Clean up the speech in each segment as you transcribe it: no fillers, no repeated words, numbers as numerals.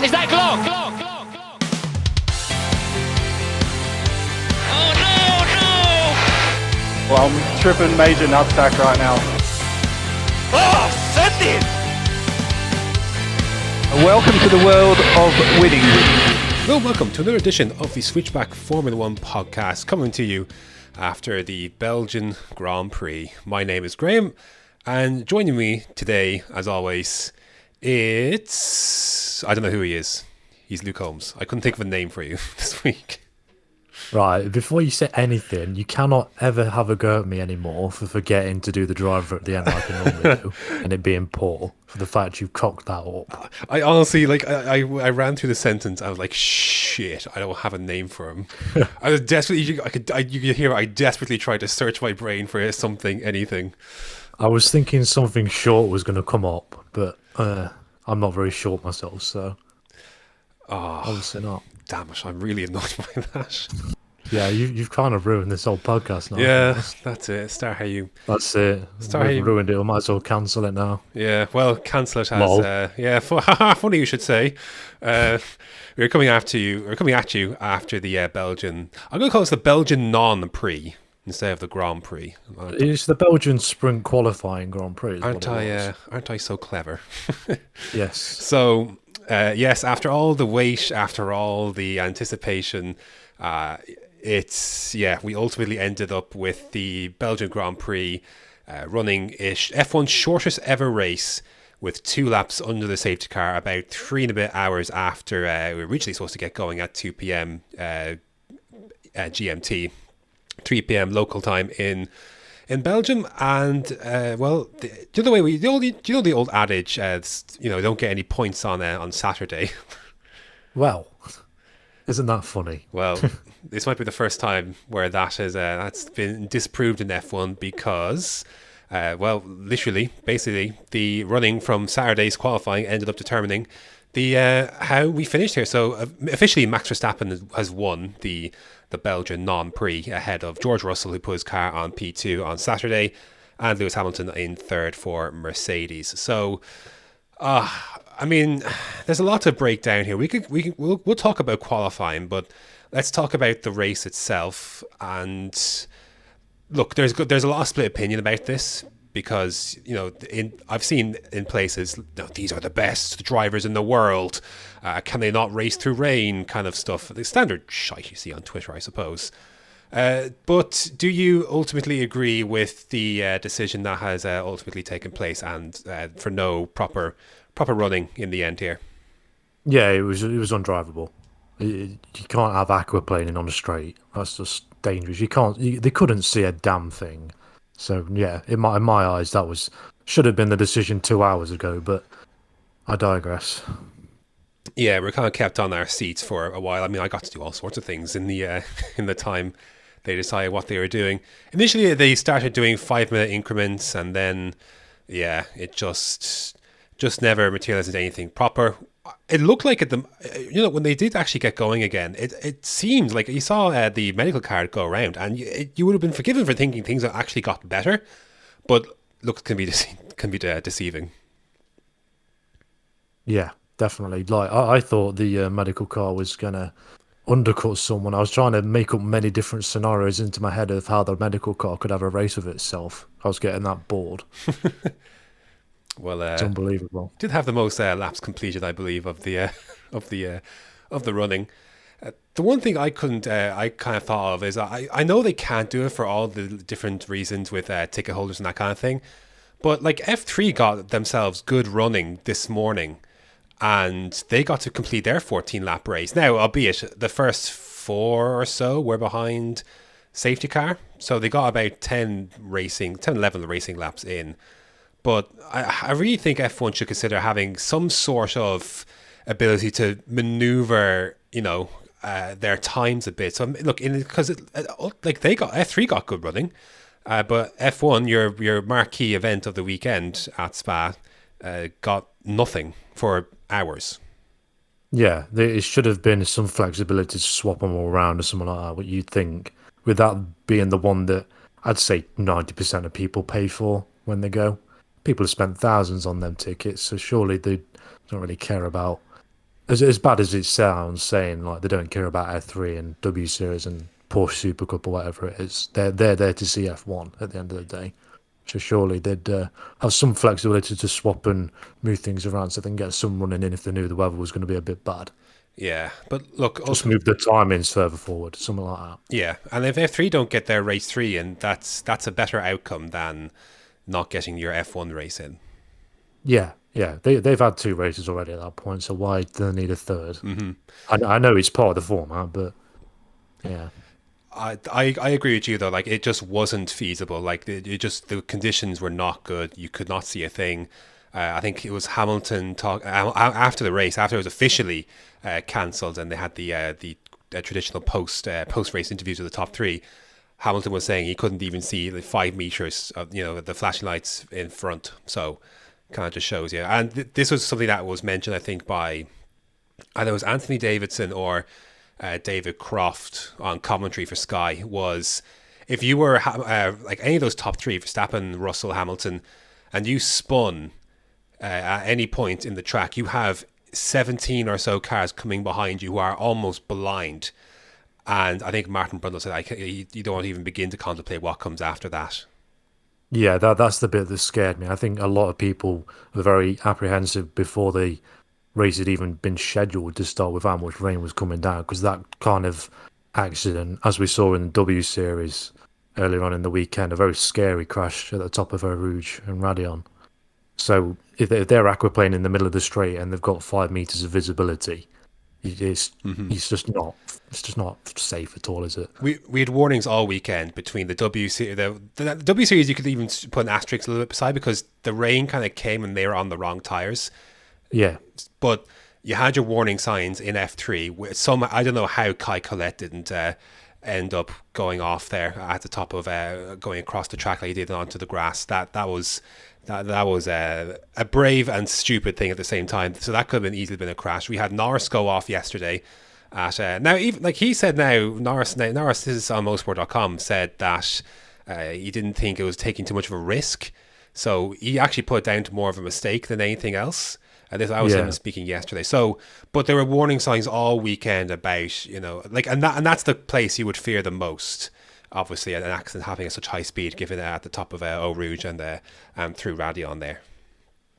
Is that Glock? Glock. Oh no! Well, I'm tripping major nutsack right now. Oh, send it! Welcome to the world of winning. Well, welcome to another edition of the Switchback Formula 1 podcast, coming to you after the Belgian Grand Prix. My name is Graham, and joining me today, as always, I don't know who he is. He's Luke Holmes. I couldn't think of a name for you this week. Right, before you say anything, you cannot ever have a go at me anymore for forgetting to do the driver at the end like I normally do, and it being poor, for the fact you cocked that up. I honestly, I ran through the sentence, I was like, shit, I don't have a name for him. I was desperately, you could hear it, I desperately tried to search my brain for something, anything. I was thinking something short was going to come up, but I'm not very short myself, so obviously not. Damn it, I'm really annoyed by that. Yeah, you've kind of ruined this whole podcast now. Yeah, that's it. That's it. We've ruined it. We might as well cancel it now. Yeah, well, cancel it as funny you should say. We're coming at you after the Belgian. I'm going to call this the Belgian Non-Prix instead of the Grand Prix. It's the Belgian Sprint Qualifying Grand Prix. Aren't I so clever? Yes. So yes, after all the wait, after all the anticipation, we ultimately ended up with the Belgian Grand Prix running F1's shortest ever race with 2 laps under the safety car about 3 and a bit hours after we were originally supposed to get going at 2 p.m. GMT, 3 p.m. local time in Belgium. And the old adage, don't get any points on Saturday. Well, isn't that funny? Well, this might be the first time where that's been disproved in F1 because, basically, the running from Saturday's qualifying ended up determining how we finished here. So officially, Max Verstappen has won the Belgian Non-Prix ahead of George Russell, who put his car on P2 on Saturday, and Lewis Hamilton in third for Mercedes. So, there's a lot to break down here. We'll talk about qualifying, but let's talk about the race itself. And look, there's a lot of split opinion about this because I've seen in places these are the best drivers in the world. Can they not race through rain? Kind of stuff. The standard shite you see on Twitter, I suppose. But do you ultimately agree with the decision that has ultimately taken place and for no proper running in the end here? Yeah, it was undrivable. You can't have aquaplaning on a straight. That's just dangerous. They couldn't see a damn thing. So yeah, in my eyes, that should have been the decision 2 hours ago. But I digress. Yeah, we're kind of kept on our seats for a while. I mean, I got to do all sorts of things in the time they decided what they were doing. Initially, they started doing 5-minute increments, and then it just never materialized into anything proper. It looked like when they did actually get going again, it seemed like you saw the medical card go around, and you would have been forgiven for thinking things actually got better. But look, it can be deceiving. Yeah, definitely. Like I thought the medical car was gonna undercut someone. I was trying to make up many different scenarios into my head of how the medical car could have a race with itself. I was getting that bored. Well, it's unbelievable. Did have the most laps completed, I believe, of the running. The one thing I kind of thought of is I know they can't do it for all the different reasons with ticket holders and that kind of thing, but like F3 got themselves good running this morning, and they got to complete their 14-lap race. Now, albeit the first 4 or so were behind safety car, so they got about 10, 11 racing laps in. But I really think F1 should consider having some sort of ability to maneuver, their times a bit. So look, because F3 got good running, but F1, your marquee event of the weekend at Spa, got nothing for hours. Yeah, it should have been some flexibility to swap them all around or something like that. What you'd think, with that being the one that I'd say 90% of people pay for when they go. People have spent thousands on them tickets, so surely they don't really care about as bad as it sounds, saying like they don't care about F3 and W Series and Porsche Super Cup or whatever it is, they're there to see F1 at the end of the day. So surely they'd have some flexibility to swap and move things around so they can get some running in if they knew the weather was going to be a bit bad. Yeah, but look, Just move the timings further forward, something like that. yeah, and if F3 don't get their race 3 in, that's a better outcome than not getting your F1 race in. Yeah, they've had 2 races already at that point, so why do they need a third? Mm-hmm. I know it's part of the format, but yeah. I agree with you though. Like it just wasn't feasible. Like it just the conditions were not good. You could not see a thing. I think it was Hamilton talk after the race, after it was officially cancelled, and they had the traditional post race interviews with the top 3. Hamilton was saying he couldn't even see the 5 meters of the flashing lights in front. So kind of just shows you. And this was something that was mentioned, I think, by either it was Anthony Davidson or David Croft on commentary for Sky. Was if you were like any of those top 3, Verstappen, Russell, Hamilton, and you spun at any point in the track, you have 17 or so cars coming behind you who are almost blind. And I think Martin Brundle said you don't even begin to contemplate what comes after that. Yeah, that's the bit that scared me. I think a lot of people were very apprehensive before the race had even been scheduled to start with how much rain was coming down, because that kind of accident, as we saw in the W Series earlier on in the weekend, a very scary crash at the top of Eau Rouge and Radillon. So if they're aquaplaning in the middle of the straight and they've got 5 meters of visibility, it's just not safe at all, is it? We had warnings all weekend between the W Series. The W Series you could even put an asterisk a little bit beside because the rain kind of came and they were on the wrong tires. Yeah. But you had your warning signs in F3. I don't know how Kai Colette didn't end up going off there at the top of going across the track like he did onto the grass. That was a brave and stupid thing at the same time. So that could have easily been a crash. We had Norris go off yesterday. Now, even like he said, Norris is on motorsport.com said that he didn't think it was taking too much of a risk. So he actually put it down to more of a mistake than anything else. I was him speaking yesterday. So, but there were warning signs all weekend about, and that's the place you would fear the most. Obviously, an accident happening at such high speed, given at the top of Eau Rouge and through Radillon there.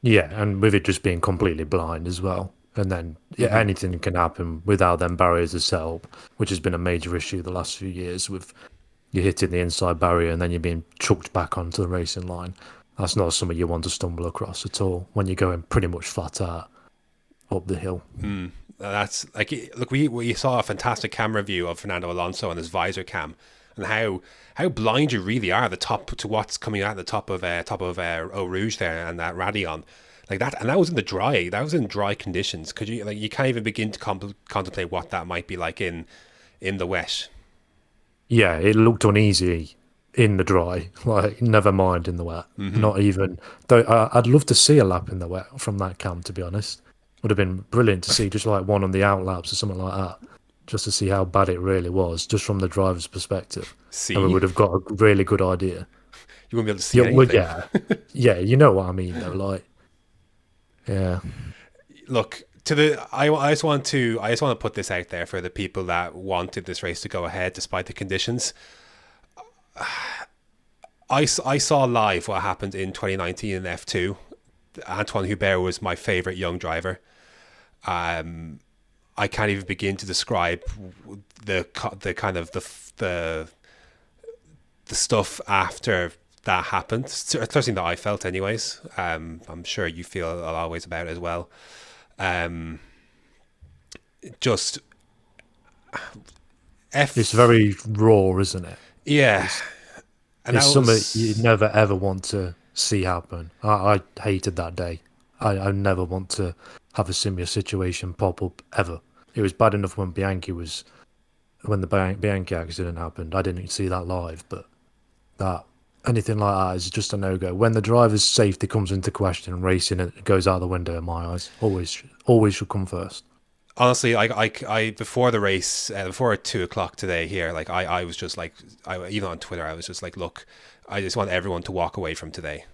Yeah, and with it just being completely blind as well. And then anything can happen without them barriers to set up, which has been a major issue the last few years with you hitting the inside barrier and then you're being chucked back onto the racing line. That's not something you want to stumble across at all when you're going pretty much flat out up the hill. That's like, look, we saw a fantastic camera view of Fernando Alonso on his visor cam, and how blind you really are at the top to what's coming out at the top of Eau Rouge there and that Radillon. Like that, and that was in dry conditions. Could you you can't even begin to contemplate what that might be like in the wet. Yeah, it looked uneasy in the dry, like never mind in the wet. Not even though I'd love to see a lap in the wet from that cam, to be honest. Would have been brilliant to see just like one on the out laps or something like that, just to see how bad it really was, just from the driver's perspective. And we would have got a really good idea. You wouldn't be able to see anything. Yeah, you know what I mean though, like. Yeah. Look, I just want to put this out there for the people that wanted this race to go ahead despite the conditions. I saw live what happened in 2019 in F2. Antoine Hubert was my favorite young driver. I can't even begin to describe the kind of the stuff after that happened. It's something that I felt anyways. I'm sure you feel always about it as well. It's very raw, isn't it? Yeah. It's something you never ever want to see happen. I hated that day. I never want to have a similar situation pop up ever. It was bad enough when the Bianchi accident happened. I didn't see that live, but anything like that is just a no-go. When the driver's safety comes into question, racing it goes out the window in my eyes. Always should come first. Honestly, I before the race, before 2:00 today here, I was just even on Twitter, I was just like, look, I just want everyone to walk away from today.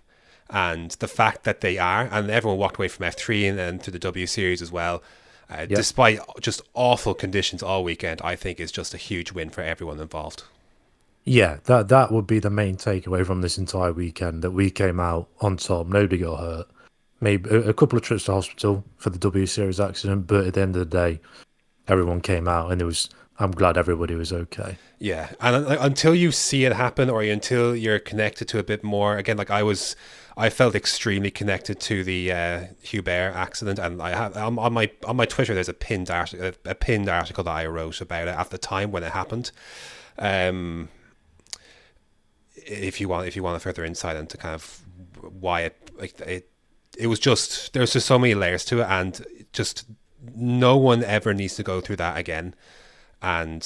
And the fact that they are, and everyone walked away from F3 and then to the W Series as well. despite just awful conditions all weekend. I think is just a huge win for everyone involved. Yeah, that would be the main takeaway from this entire weekend, that we came out on top, nobody got hurt. Maybe a couple of trips to hospital for the W Series accident, but at the end of the day, everyone came out, and I'm glad everybody was okay. Yeah, and until you see it happen, or until you're connected to a bit more, again, like I felt extremely connected to the Hubert accident, and I have on my Twitter. There's a pinned article that I wrote about it at the time when it happened. If you want a further insight into kind of why it was just, there's just so many layers to it, and just no one ever needs to go through that again. And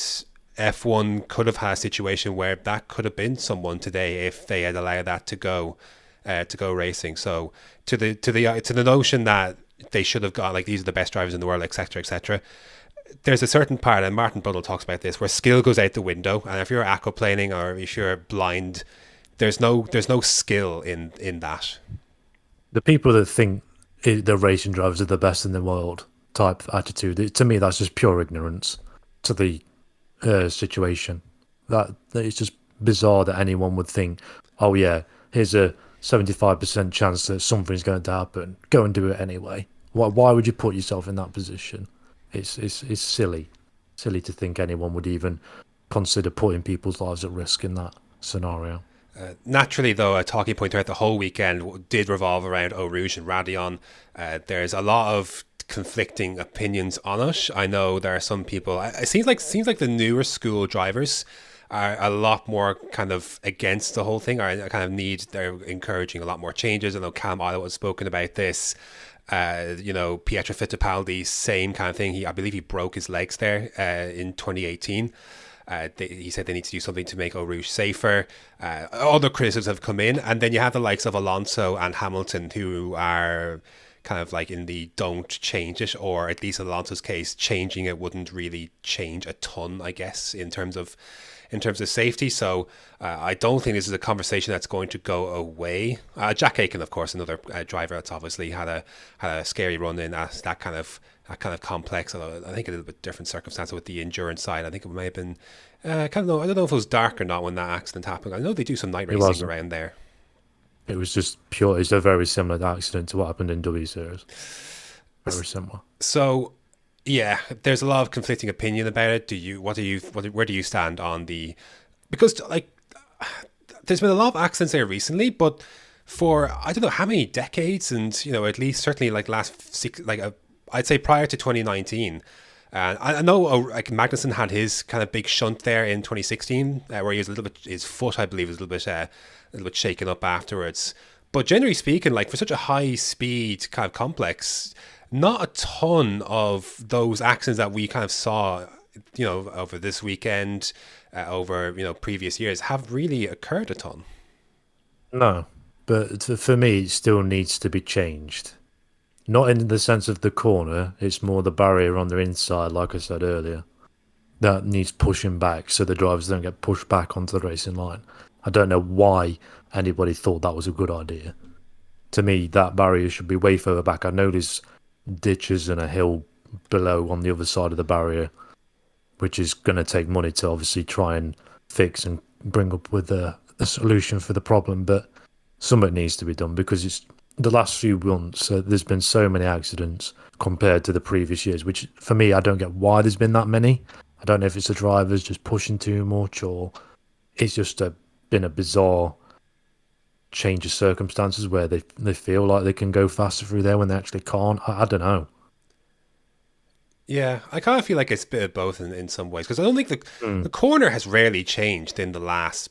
F1 could have had a situation where that could have been someone today if they had allowed that to go racing. So to the notion that they should have got, like, these are the best drivers in the world, etc., etc. There's a certain part, and Martin Brundle talks about this, where skill goes out the window, and if you're aquaplaning or if you're blind, there's no skill in that. The people that think the racing drivers are the best in the world type attitude, to me, that's just pure ignorance to the situation. That it's just bizarre that anyone would think, oh yeah, here's a 75% chance that something's going to happen. Go and do it anyway. Why would you put yourself in that position? It's silly to think anyone would even consider putting people's lives at risk in that scenario. Naturally, though, a talking point throughout the whole weekend did revolve around Eau Rouge and Radillon. There's a lot of conflicting opinions on it. I know there are some people. It seems like the newer school drivers are a lot more kind of against the whole thing, or they're encouraging a lot more changes. I know Cam Otto has spoken about this. Pietro Fittipaldi, same kind of thing. I believe he broke his legs there in 2018. He said they need to do something to make Eau Rouge safer. Other criticisms have come in, and then you have the likes of Alonso and Hamilton, who are kind of like in the don't change it, or at least in Alonso's case, changing it wouldn't really change a ton, I guess, in terms of safety. So I don't think this is a conversation that's going to go away. Jack Aiken, of course, another driver that's obviously had a scary run in that kind of complex, although I think a little bit different circumstance with the endurance side. I think it may have been I don't know if it was dark or not when that accident happened. I know they do some night racing around there. It was just pure. It's a very similar accident to what happened in W Series. Very similar. So, yeah, there's a lot of conflicting opinion about it. Where do you stand on the? Because like, there's been a lot of accidents there recently, but for I don't know how many decades, and at least certainly like last six, I'd say prior to 2019. And I know like Magnussen had his kind of big shunt there in 2016, where he was a little bit, his foot I believe was a little bit shaken up afterwards. But generally speaking, like for such a high speed kind of complex, not a ton of those accidents that we kind of saw, over this weekend, over previous years, have really occurred a ton. No, but for me, it still needs to be changed. Not in the sense of the corner, it's more the barrier on the inside, like I said earlier. That needs pushing back so the drivers don't get pushed back onto the racing line. I don't know why anybody thought that was a good idea. To me, that barrier should be way further back. I know there's ditches and a hill below on the other side of the barrier, which is going to take money to obviously try and fix and bring up with a solution for the problem, but something needs to be done because it's the last few months, there's been so many accidents compared to the previous years, which for me, I don't get why there's been that many. I don't know if it's the drivers just pushing too much or it's just been a bizarre change of circumstances where they feel like they can go faster through there when they actually can't. I don't know. Yeah, I kind of feel like it's a bit of both in some ways, because I don't think the corner has rarely changed in the last...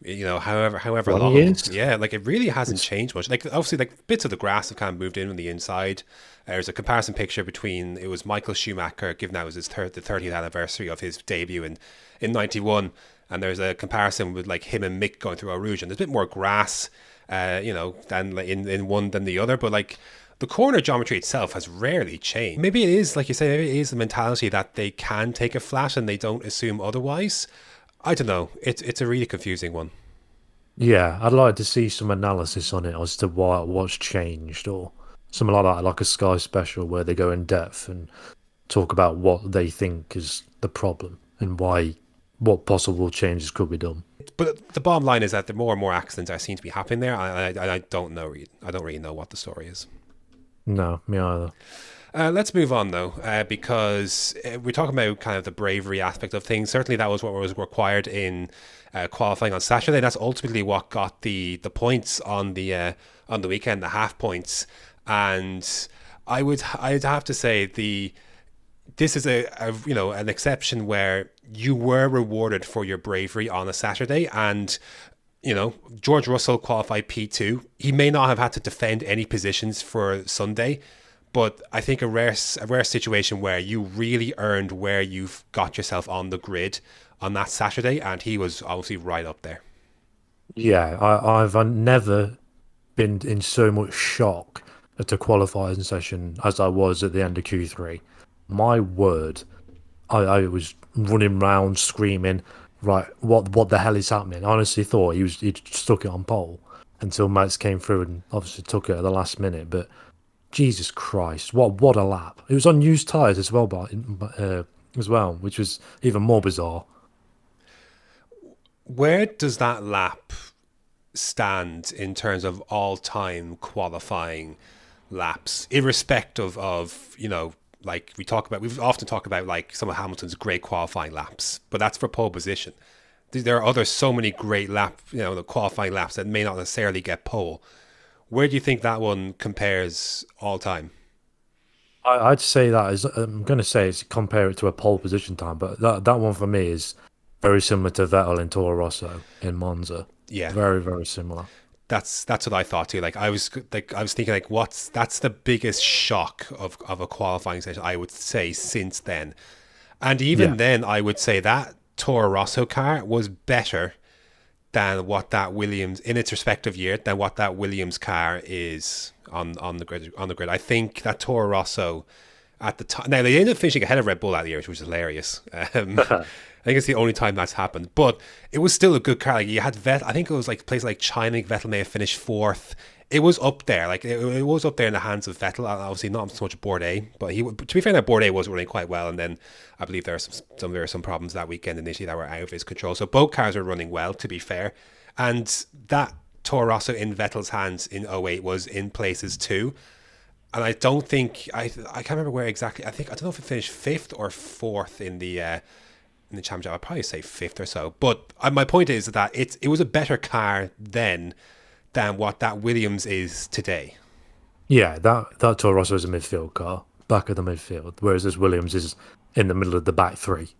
however long. Years? Yeah, like it really hasn't changed much. Like obviously, like bits of the grass have kind of moved in on the inside. There's a comparison picture between, it was Michael Schumacher, given that was the 30th anniversary of his debut in 91, and there's a comparison with like him and Mick going through Eau Rouge, and there's a bit more grass, than in one than the other, but like the corner geometry itself has rarely changed. Maybe it is, like you say, maybe it is the mentality that they can take a flat and they don't assume otherwise. I don't know. It's a really confusing one. Yeah, I'd like to see some analysis on it as to what's changed, or something like that, like a Sky special where they go in depth and talk about what they think is the problem and what possible changes could be done. But the bottom line is that the more and more accidents are seem to be happening there. I don't know. I don't really know what the story is. No, me either. Let's move on though, because we're talking about kind of the bravery aspect of things. Certainly, that was what was required in qualifying on Saturday. That's ultimately what got the points on the weekend, the half points. And I'd have to say this is an exception where you were rewarded for your bravery on a Saturday. And George Russell qualified P2. He may not have had to defend any positions for Sunday, but I think a rare situation where you really earned where you've got yourself on the grid on that Saturday, and he was obviously right up there. Yeah, I've never been in so much shock at a qualifying session as I was at the end of Q3. My word, I was running around screaming, right, what the hell is happening? I honestly thought he stuck it on pole until Max came through and obviously took it at the last minute. But Jesus Christ, what a lap! It was on used tyres as well, which was even more bizarre. Where does that lap stand in terms of all-time qualifying laps, irrespective of like we've often talked about like some of Hamilton's great qualifying laps, but that's for pole position. There are so many great the qualifying laps that may not necessarily get pole. Where do you think that one compares all time? I'd say that is, I'm going to say it's compare it to a pole position time, but that one for me is very similar to Vettel in Toro Rosso in Monza. Yeah, very, very similar. That's what I thought too. I was thinking that's the biggest shock of a qualifying session I would say since then. And even then I would say that Toro Rosso car was better than what that Williams in its respective year than what that Williams car is on the grid. I think that Toro Rosso at the time, now they ended up finishing ahead of Red Bull that year, which was hilarious. I think it's the only time that's happened, but it was still a good car. Like you had Vettel, I think it was like places like China. Vettel may have finished fourth. It was up there, like it was up there in the hands of Vettel. Obviously, not so much Bourdais, but to be fair, that Bourdais was running quite well. And then I believe there were some problems that weekend initially that were out of his control. So both cars were running well, to be fair. And that Toro Rosso in Vettel's hands in 08 was in places too. And I don't think I can't remember where exactly. I don't know if it finished fifth or fourth in the championship. I'd probably say fifth or so. But my point is that it was a better car then than what that Williams is today. Yeah, that Toro Rosso is a midfield car, back of the midfield, whereas this Williams is in the middle of the back three,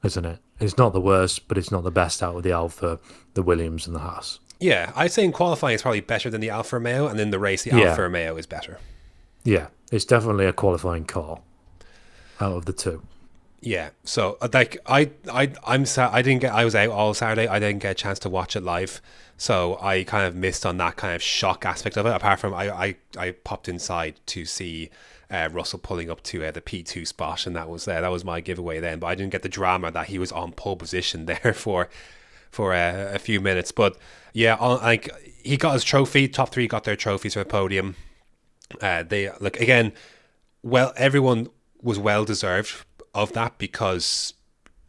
isn't it? It's not the worst, but it's not the best out of the Alfa, the Williams, and the Haas. Yeah, I'd say in qualifying it's probably better than the Alfa Romeo, and in the race the Alfa Romeo is better. Yeah, it's definitely a qualifying car out of the two. Yeah, so like I'm sad I was out all Saturday. I didn't get a chance to watch it live, so I kind of missed on that kind of shock aspect of it. Apart from I popped inside to see Russell pulling up to the P2 spot, and that was my giveaway then. But I didn't get the drama that he was on pole position there for a few minutes. But yeah, he got his trophy. Top three got their trophies for the podium. They look again. Well, everyone was well deserved of that because,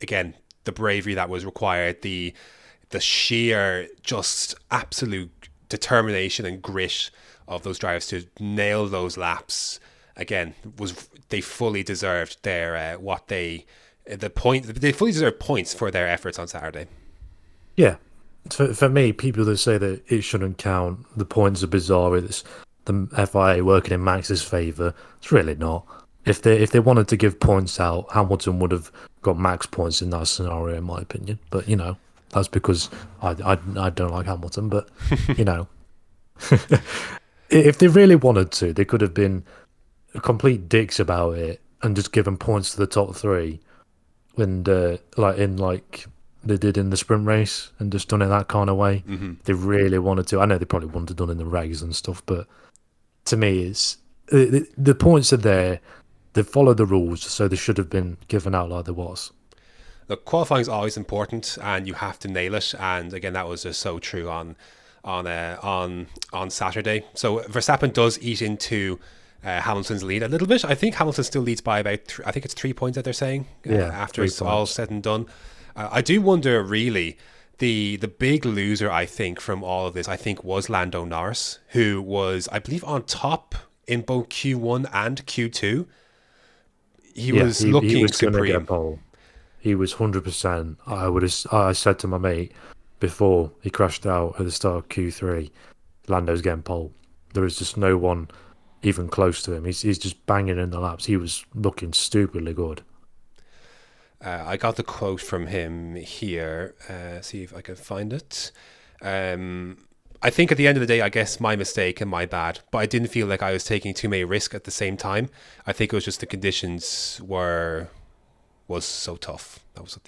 again, the bravery that was required, the sheer just absolute determination and grit of those drivers to nail those laps, again, they fully deserved their they fully deserved points for their efforts on Saturday. Yeah, for me, people that say that it shouldn't count, the points are bizarre. It's the FIA working in Max's favour. It's really not. If they wanted to give points out, Hamilton would have got max points in that scenario, in my opinion. But that's because I don't like Hamilton. But if they really wanted to, they could have been complete dicks about it and just given points to the top three, and like they did in the sprint race, and just done it that kind of way. Mm-hmm. They really wanted to. I know they probably wouldn't have done it in the regs and stuff, but to me, it's the points are there. They followed the rules, so they should have been given out like there was. Look, qualifying is always important, and you have to nail it. And again, that was just so true on on Saturday. So Verstappen does eat into Hamilton's lead a little bit. I think Hamilton still leads by about I think it's 3 points that they're saying after it's all said and done. I do wonder really. The big loser, I think, from all of this, I think, was Lando Norris, who was, I believe, on top in both Q1 and Q2. He was looking supreme. He was 100%. I said to my mate before he crashed out at the start of Q3, Lando's getting pole. There is just no one even close to him. He's just banging in the laps. He was looking stupidly good. I got the quote from him here. See if I can find it. I think at the end of the day, I guess my mistake and my bad, but I didn't feel like I was taking too many risks at the same time. I think it was just the conditions was so tough. That was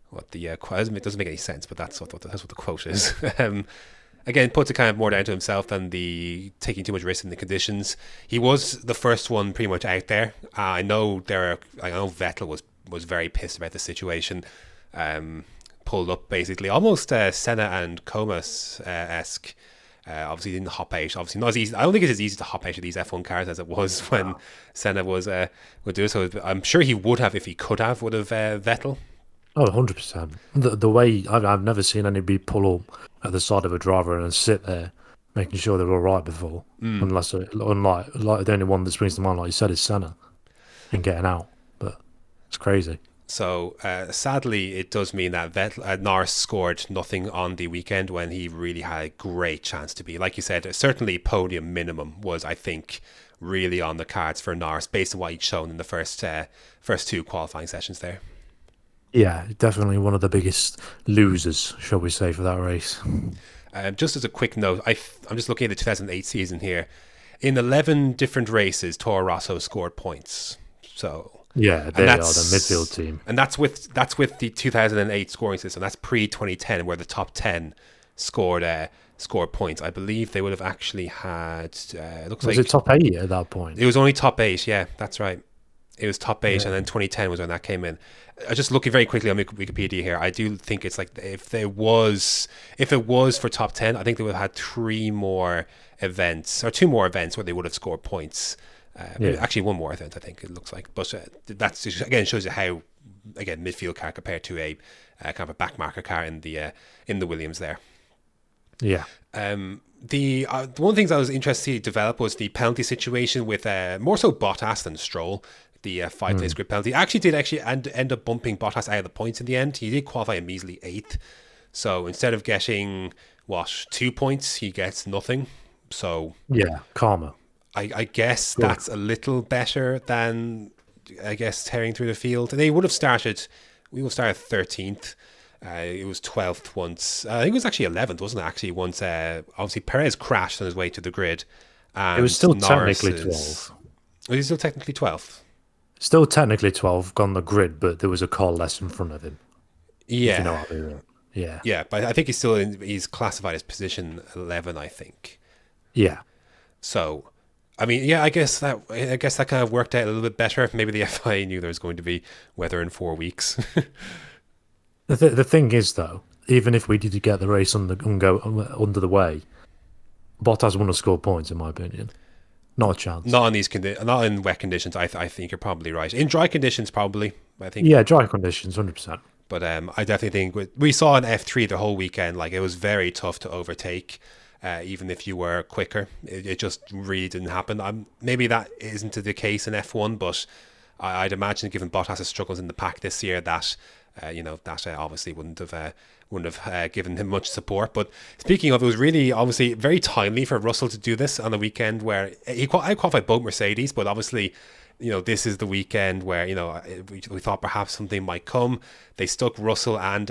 what the quote. It doesn't make any sense, but that's what the quote is. Again, puts it kind of more down to himself than the taking too much risk in the conditions. He was the first one pretty much out there. I know Vettel was very pissed about the situation. Pulled up basically almost Senna and Comas-esque. Obviously didn't hop out. Obviously not as easy. I don't think it's as easy to hop out of these F1 cars as it was when Senna would do it. So I'm sure he would have, if he could have, would have Vettel. Oh, 100%. The way I've never seen anybody pull up at the side of a driver and sit there making sure they're all right before. Unlike the only one that springs to mind, like you said, is Senna and getting out. But it's crazy. So sadly, it does mean that Norris scored nothing on the weekend when he really had a great chance to be. Like you said, certainly podium minimum was, I think, really on the cards for Norris based on what he'd shown in the first two qualifying sessions there. Yeah, definitely one of the biggest losers, shall we say, for that race. Just as a quick note, I'm just looking at the 2008 season here. In 11 different races, Toro Rosso scored points. So yeah, they are the midfield team, and that's with the 2008 scoring system. That's pre-2010, where the top 10 scored points. I believe they would have actually had. Was it top 8 at that point? It was only top 8. Yeah, that's right. It was top 8, and then 2010 was when that came in. Just looking very quickly on Wikipedia here, I do think it's like if it was for top 10, I think they would have had 2 more events where they would have scored points. Actually, 1 more event, I think it looks like. But that's just, again, shows you how midfield car compared to a kind of a backmarker car in the Williams there. Yeah. The one of the things I was interested to develop was the penalty situation with more so Bottas than Stroll. The 5-place grid penalty did end up bumping Bottas out of the points in the end. He did qualify a measly 8th. So instead of getting 2 points, he gets nothing. So yeah, karma. I guess that's a little better than tearing through the field. And we would have started 13th. It was 12th once. I think it was actually 11th, wasn't it? Actually, once obviously Perez crashed on his way to the grid. And it was still technically 12. Was he still technically 12th? Still technically 12 on the grid, but there was a car less in front of him. Yeah. If you know what I mean. Yeah. Yeah, but I think he's classified as position 11, I think. Yeah. So, I mean, yeah, I guess that kind of worked out a little bit better. Maybe the FIA knew there was going to be weather in 4 weeks. The thing is, though, even if we did get the race under the way, Bottas wouldn't have scored points, in my opinion. Not a chance. Not in wet conditions. I think you're probably right. In dry conditions, probably. I think. Yeah, dry conditions, 100%. But I definitely think we saw an F3 the whole weekend. Like, it was very tough to overtake, even if you were quicker. It just really didn't happen. Maybe that isn't the case in F1, but I'd imagine, given Bottas' struggles in the pack this year, that that obviously wouldn't have given him much support. But speaking of, it was really obviously very timely for Russell to do this on the weekend where I qualified both Mercedes, but obviously, this is the weekend where we thought perhaps something might come. They stuck Russell and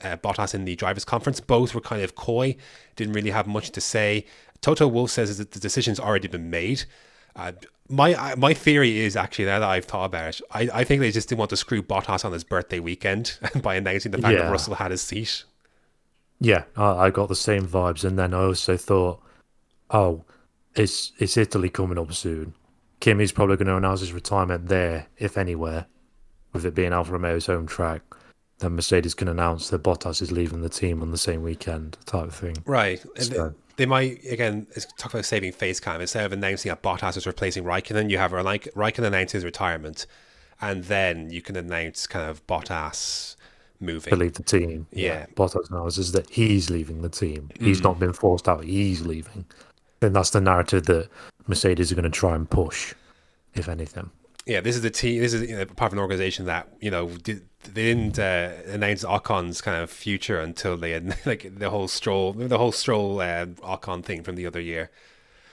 Bottas in the drivers' conference. Both were kind of coy, didn't really have much to say. Toto Wolff says that the decision's already been made. My theory is actually, now that I've thought about it, I think they just didn't want to screw Bottas on his birthday weekend by announcing the fact that Russell had his seat. Yeah, I got the same vibes, and then I also thought, it's Italy coming up soon. Kimi's probably going to announce his retirement there, if anywhere, with it being Alfa Romeo's home track. then Mercedes can announce that Bottas is leaving the team on the same weekend, type thing. Right. So, They might, again, talk about saving face cam. Instead of announcing that Bottas is replacing Raikkonen, you have Raikkonen announce his retirement, and then you can announce kind of Bottas moving. to leave the team. Yeah. Bottas knows is that he's leaving the team. He's not been forced out. He's leaving. Then that's the narrative that Mercedes are going to try and push, if anything. Yeah, this is the team. This is part of an organization that they didn't announce Ocon's kind of future until they had like the whole Stroll Ocon thing from the other year.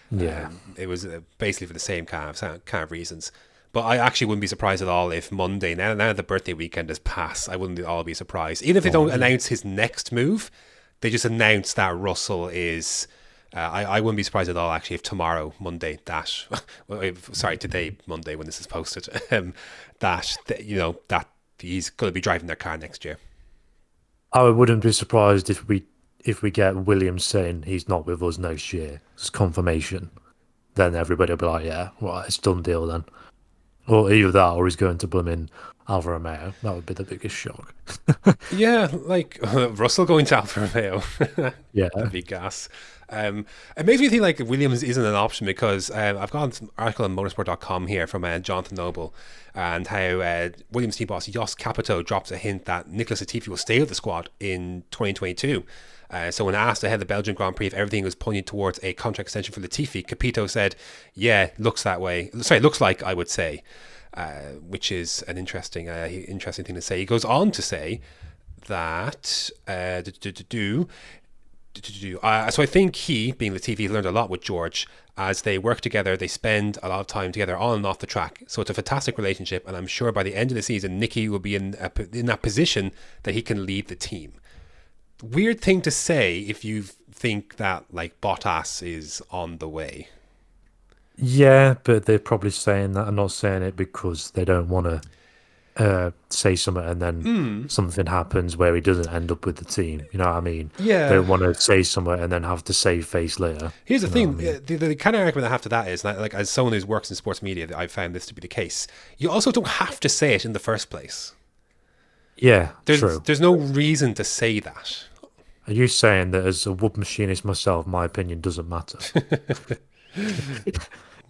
Yeah, It was basically for the same kind of reasons. But I actually wouldn't be surprised at all if Monday, now the birthday weekend has passed, I wouldn't at all be surprised. Even if they don't announce his next move, they just announce that Russell is. I wouldn't be surprised at all, actually, if tomorrow, Monday, today, Monday, when this is posted, that he's going to be driving their car next year. I wouldn't be surprised if we get Williams saying he's not with us next year. It's confirmation. Then everybody will be like, yeah, right, it's done deal then. Or either that, or he's going to blooming Alfa Romeo. That would be the biggest shock. Yeah, like Russell going to Alfa Romeo. Yeah. That'd be gas. It makes me think like Williams isn't an option because I've got an article on motorsport.com here from Jonathan Noble and how Williams team boss Jos Capito drops a hint that Nicholas Latifi will stay with the squad in 2022. So when asked ahead of the Belgian Grand Prix if everything was pointing towards a contract extension for Latifi, Capito said, yeah, looks that way. Sorry, looks like, I would say, which is an interesting thing to say. He goes on to say that so I think he, being Latifi, learned a lot with George. As they work together, they spend a lot of time together on and off the track. So it's a fantastic relationship, and I'm sure by the end of the season, Nicky will be in that position that he can lead the team. Weird thing to say if you think that like Bottas is on the way. Yeah, but they're probably saying that and not saying it because they don't want to say something and then something happens where he doesn't end up with the team. You know what I mean? Yeah. They don't want to say something and then have to save face later. Here's the thing. The kind of argument I have to that is, like, as someone who works in sports media, I've found this to be the case. You also don't have to say it in the first place. Yeah, true. There's no reason to say that. Are you saying that as a wood machinist myself, my opinion doesn't matter?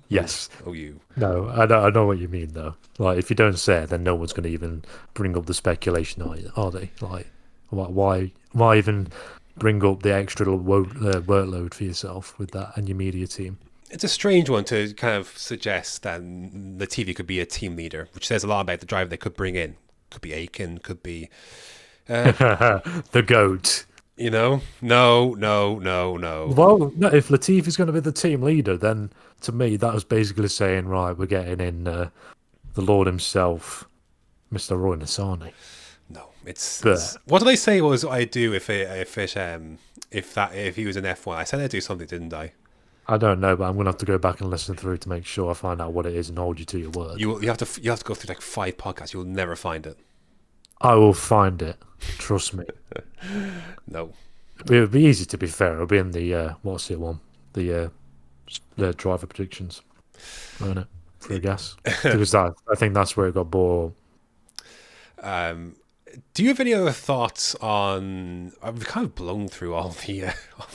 Yes. Oh, you. No, I know what you mean, though. Like, if you don't say it, then no one's going to even bring up the speculation, are they? Like, why even bring up the extra workload for yourself with that and your media team? It's a strange one to kind of suggest that Latifi could be a team leader, which says a lot about the driver they could bring in. Could be Aiken, could be... the GOAT. You know? No. Well, no, if Latifi's going to be the team leader, then to me that was basically saying, right, we're getting in the Lord himself, Mr. Roy Nassani. No, it's what did I say was I'd do if he was an F1? I said I'd do something, didn't I? I don't know, but I'm gonna have to go back and listen through to make sure I find out what it is and hold you to your word. You have to go through like 5 podcasts. You'll never find it. I will find it. Trust me. No, It'll be easy, to be fair. It'll be in the what's it one? The driver predictions, won't it? For a guess, because I think that's where it got bored. Do you have any other thoughts on? I've kind of blown through all the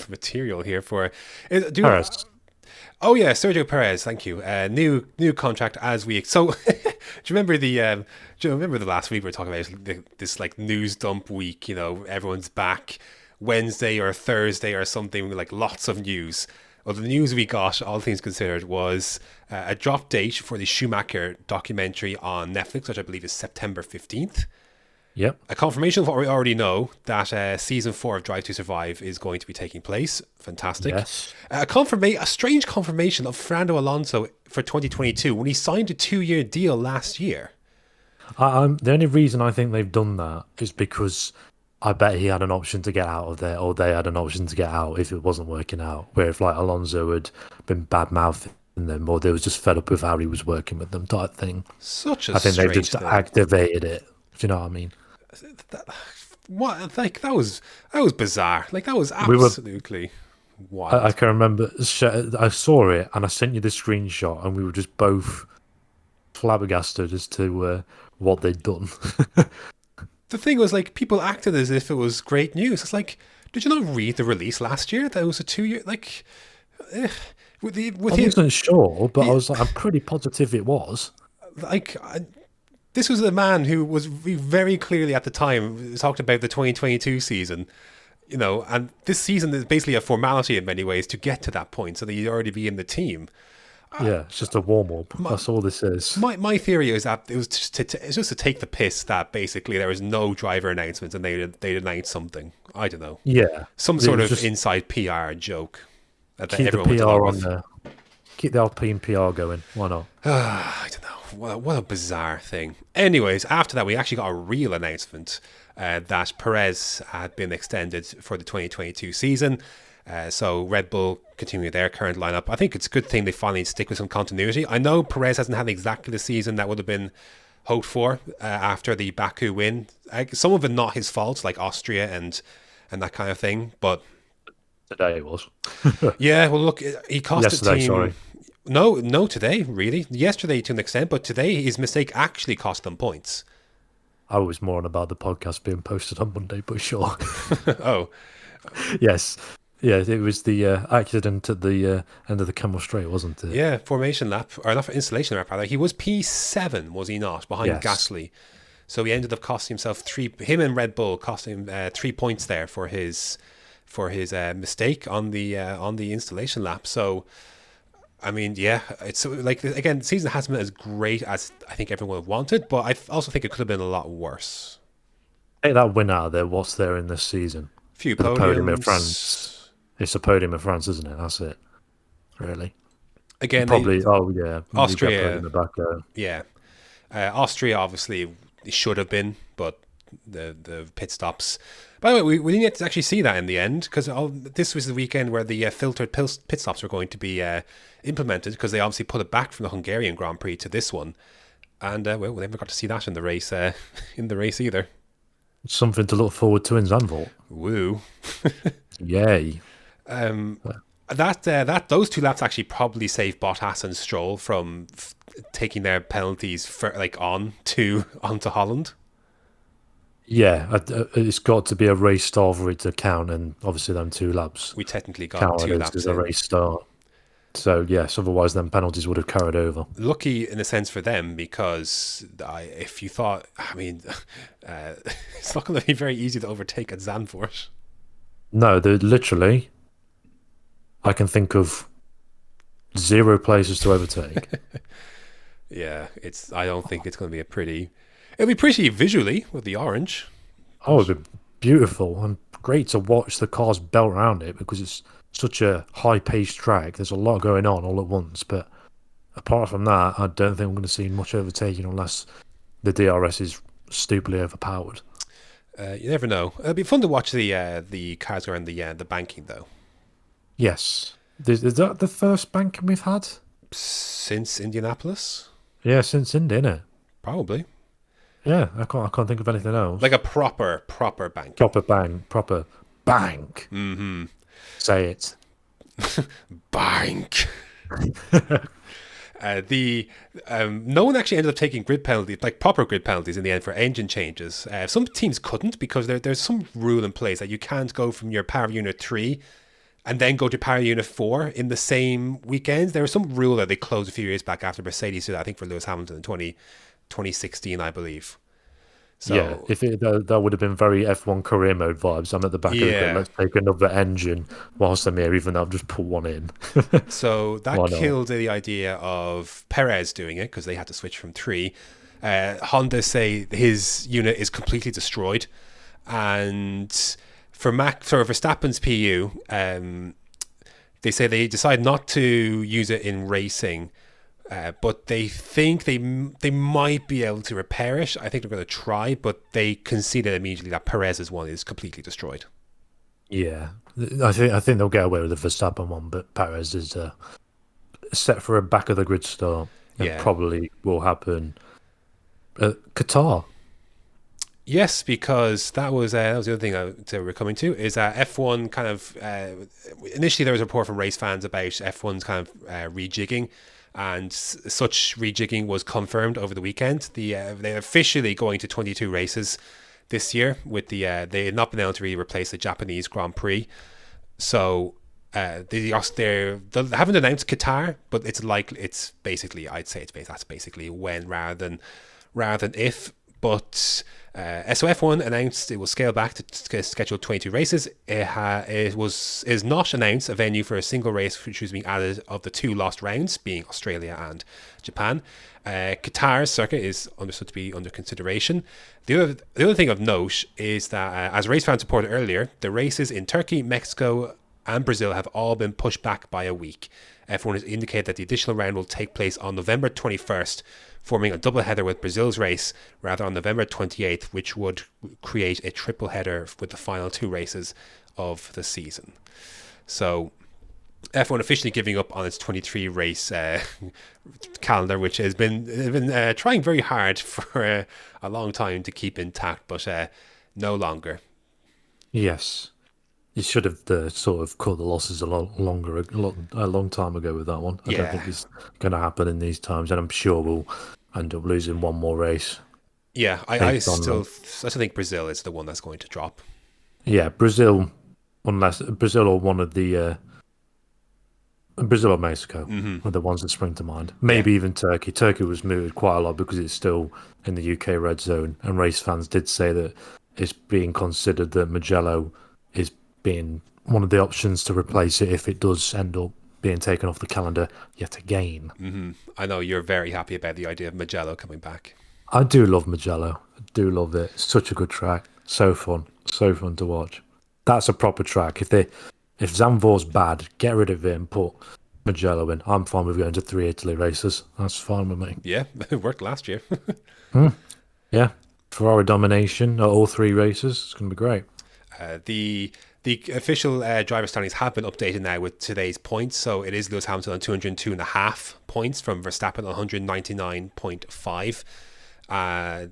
material here for. Perez. Oh yeah, Sergio Perez. Thank you. New contract as we. So, do you remember the last week we were talking about this like news dump week? You know, everyone's back Wednesday or Thursday or something. Like lots of news. Well, the news we got, all things considered, was a drop date for the Schumacher documentary on Netflix, which I believe is September 15th. Yep. A confirmation of what we already know, that season 4 of Drive to Survive is going to be taking place. Fantastic. Yes. A strange confirmation of Fernando Alonso for 2022 when he signed a 2-year deal last year. The only reason I think they've done that is because I bet he had an option to get out of there, or they had an option to get out if it wasn't working out. Where if like Alonso had been bad-mouthing them, or they was just fed up with how he was working with them, type thing. Such a I think strange they've just thing. activated it. Do you know what I mean? What? Like that was bizarre. Like that was absolutely wild. I can remember. I saw it and I sent you the screenshot, and we were just both flabbergasted as to what they'd done. the thing was, like, people acted as if it was great news. It's like, did you not read the release last year? That it was a 2-year, like, with I wasn't sure, but I was like, I'm pretty positive it was. like, this was a man who was very clearly at the time talked about the 2022 season, you know, and this season is basically a formality in many ways to get to that point, so that you'd already be in the team. Yeah, it's just a warm-up. That's all this is. My theory is that it was just to take the piss that basically there was no driver announcements and they'd announced something. I don't know. Yeah. Some sort of inside PR joke that Keep the everyone went PR along on with. there. Keep the Alpine PR going. Why not? I don't know. What a bizarre thing. Anyways, after that, we actually got a real announcement that Perez had been extended for the 2022 season. So Red Bull continue their current lineup. I think it's a good thing they finally stick with some continuity. I know Perez hasn't had exactly the season that would have been hoped for after the Baku win. Some of it not his fault, like Austria and that kind of thing. But Today it was. yeah, well, look, he cost the Yesterday, team. sorry. No, today, really. Yesterday to an extent, but today his mistake actually cost them points. I was more on about the podcast being posted on Monday, but sure. Oh, Yes. Yeah, it was the accident at the end of the Camel Straight, wasn't it? yeah, formation lap, or not installation lap, rather. He was P7, was he not, behind Yes. Gasly? So he ended up costing himself him and Red Bull costing him 3 points there for his mistake on the installation lap. So, I mean, yeah, it's like, again, the season hasn't been as great as I think everyone wanted, but I also think it could have been a lot worse. Take that win out of there, what's there in this season? Few The podium in podiums. France. It's a podium in France, isn't it? That's it. Really. Again, Probably, you get Austria. podium in the back there. Yeah. Austria obviously should have been, but the pit stops. By the way, we didn't get to actually see that in the end, because this was the weekend where the filtered pit stops were going to be implemented, because they obviously put it back from the Hungarian Grand Prix to this one. And well, we never got to see that in the race either. Something to look forward to in Zandvoort. Woo. Yay. Those 2 laps actually probably saved Bottas and Stroll from taking their penalties onto Holland. Yeah, it's got to be a race start for it to count, and obviously them 2 laps We technically got counted 2 laps as a in. race start. So yes, otherwise them penalties would have carried over. Lucky in a sense for them, because if you thought, I mean, it's not going to be very easy to overtake at Zandvoort. No, literally, I can think of 0 places to overtake. Yeah, I don't think it's going to be it'll be pretty visually with the orange. Oh, it'd be beautiful and great to watch the cars belt around it, because it's such a high-paced track. There's a lot going on all at once, but apart from that, I don't think we're going to see much overtaking unless the DRS is stupidly overpowered. You never know. It'll be fun to watch the cars around the banking, though. Yes. Is that the first banking we've had? Since Indianapolis? Yeah, since Indy, innit? Probably. Yeah, I can't think of anything else. Like a proper bank. Proper bank. Mm-hmm. Say it. Bank. No one actually ended up taking grid penalties, like proper grid penalties, in the end for engine changes. Some teams couldn't, because there's some rule in place that you can't go from your power unit 3 and then go to power unit 4 in the same weekend. There was some rule that they closed a few years back after Mercedes did that, I think for Lewis Hamilton in 2016, I believe. So, yeah, if that would have been very F1 career mode vibes. I'm at the back of the grid. Let's take another engine whilst I'm here, even though I've just put one in. So that killed the idea of Perez doing it, because they had to switch from 3. Honda say his unit is completely destroyed, and for Verstappen's PU, they say they decide not to use it in racing. But they think they might be able to repair it. I think they're going to try, but they conceded immediately that Perez's one is completely destroyed. Yeah, I think they'll get away with the Verstappen one, but Perez is set for a back of the grid start. And probably will happen at Qatar. Yes, because that was the other thing we're coming to, is F1 kind of initially there was a report from race fans about F1's kind of rejigging. And such rejigging was confirmed over the weekend. They're officially going to 22 races. this year with they had not been able to really replace the Japanese Grand Prix. So they haven't announced Qatar, but it's basically, I'd say that's basically when rather than if. But SOF1 announced it will scale back to schedule 22 races. Is not announced a venue for a single race which was being added of the 2 lost rounds, being Australia and Japan. Qatar's circuit is understood to be under consideration. The other thing of note is that, as race fans reported earlier, the races in Turkey, Mexico, and Brazil have all been pushed back by a week. F1 has indicated that the additional round will take place on November 21st, forming a double header with Brazil's race rather on November 28th, which would create a triple header with the final 2 races of the season. So F1 officially giving up on its 23 race calendar, which has been trying very hard for a long time to keep intact, but no longer. Yes. You should have sort of cut the losses a long time ago with that one. I don't think it's going to happen in these times, and I'm sure we'll end up losing one more race. Yeah, I still think Brazil is the one that's going to drop. Yeah, Brazil, unless Brazil or one of the Brazil or Mexico are the ones that spring to mind. Maybe even Turkey. Turkey was mooted quite a lot because it's still in the UK red zone, and race fans did say that it's being considered that Mugello is being one of the options to replace it if it does end up being taken off the calendar yet again. I know you're very happy about the idea of Mugello coming back. I do love Mugello. I do love it. It's such a good track. So fun to watch. That's a proper track. If Zandvoort's bad, get rid of it and put Mugello in. I'm fine with going to 3 Italy races. That's fine with me. Yeah, it worked last year. Yeah, Ferrari domination at all 3 races. It's going to be great. The official driver standings have been updated now with today's points. So it is Lewis Hamilton on 202.5 points from Verstappen on 199.5. A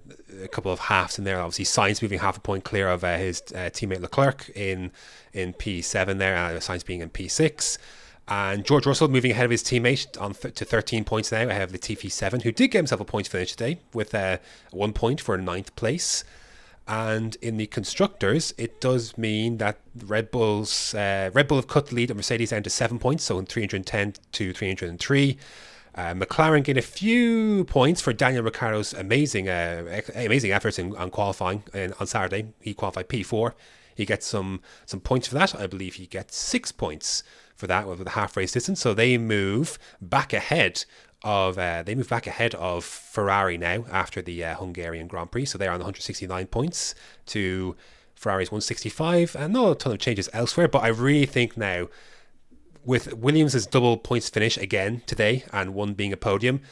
couple of halves in there. Obviously, Sainz moving half a point clear of his teammate Leclerc in P7 there, Sainz being in P6. And George Russell moving ahead of his teammate on to 13 points now, ahead of Latifi 7, who did get himself a point finish today with 1 point for 9th place. And in the constructors, it does mean that Red Bull have cut the lead of Mercedes down to 7 points, so in 310 to 303. McLaren gained a few points for Daniel Ricciardo's amazing efforts on qualifying on Saturday. He qualified P4. He gets some points for that. I believe he gets 6 points for that with the half race distance. So they move back ahead of Ferrari now after the Hungarian Grand Prix. So they're on 169 points to Ferrari's 165, and not a ton of changes elsewhere. But I really think now, with Williams' double points finish again today and one being a podium,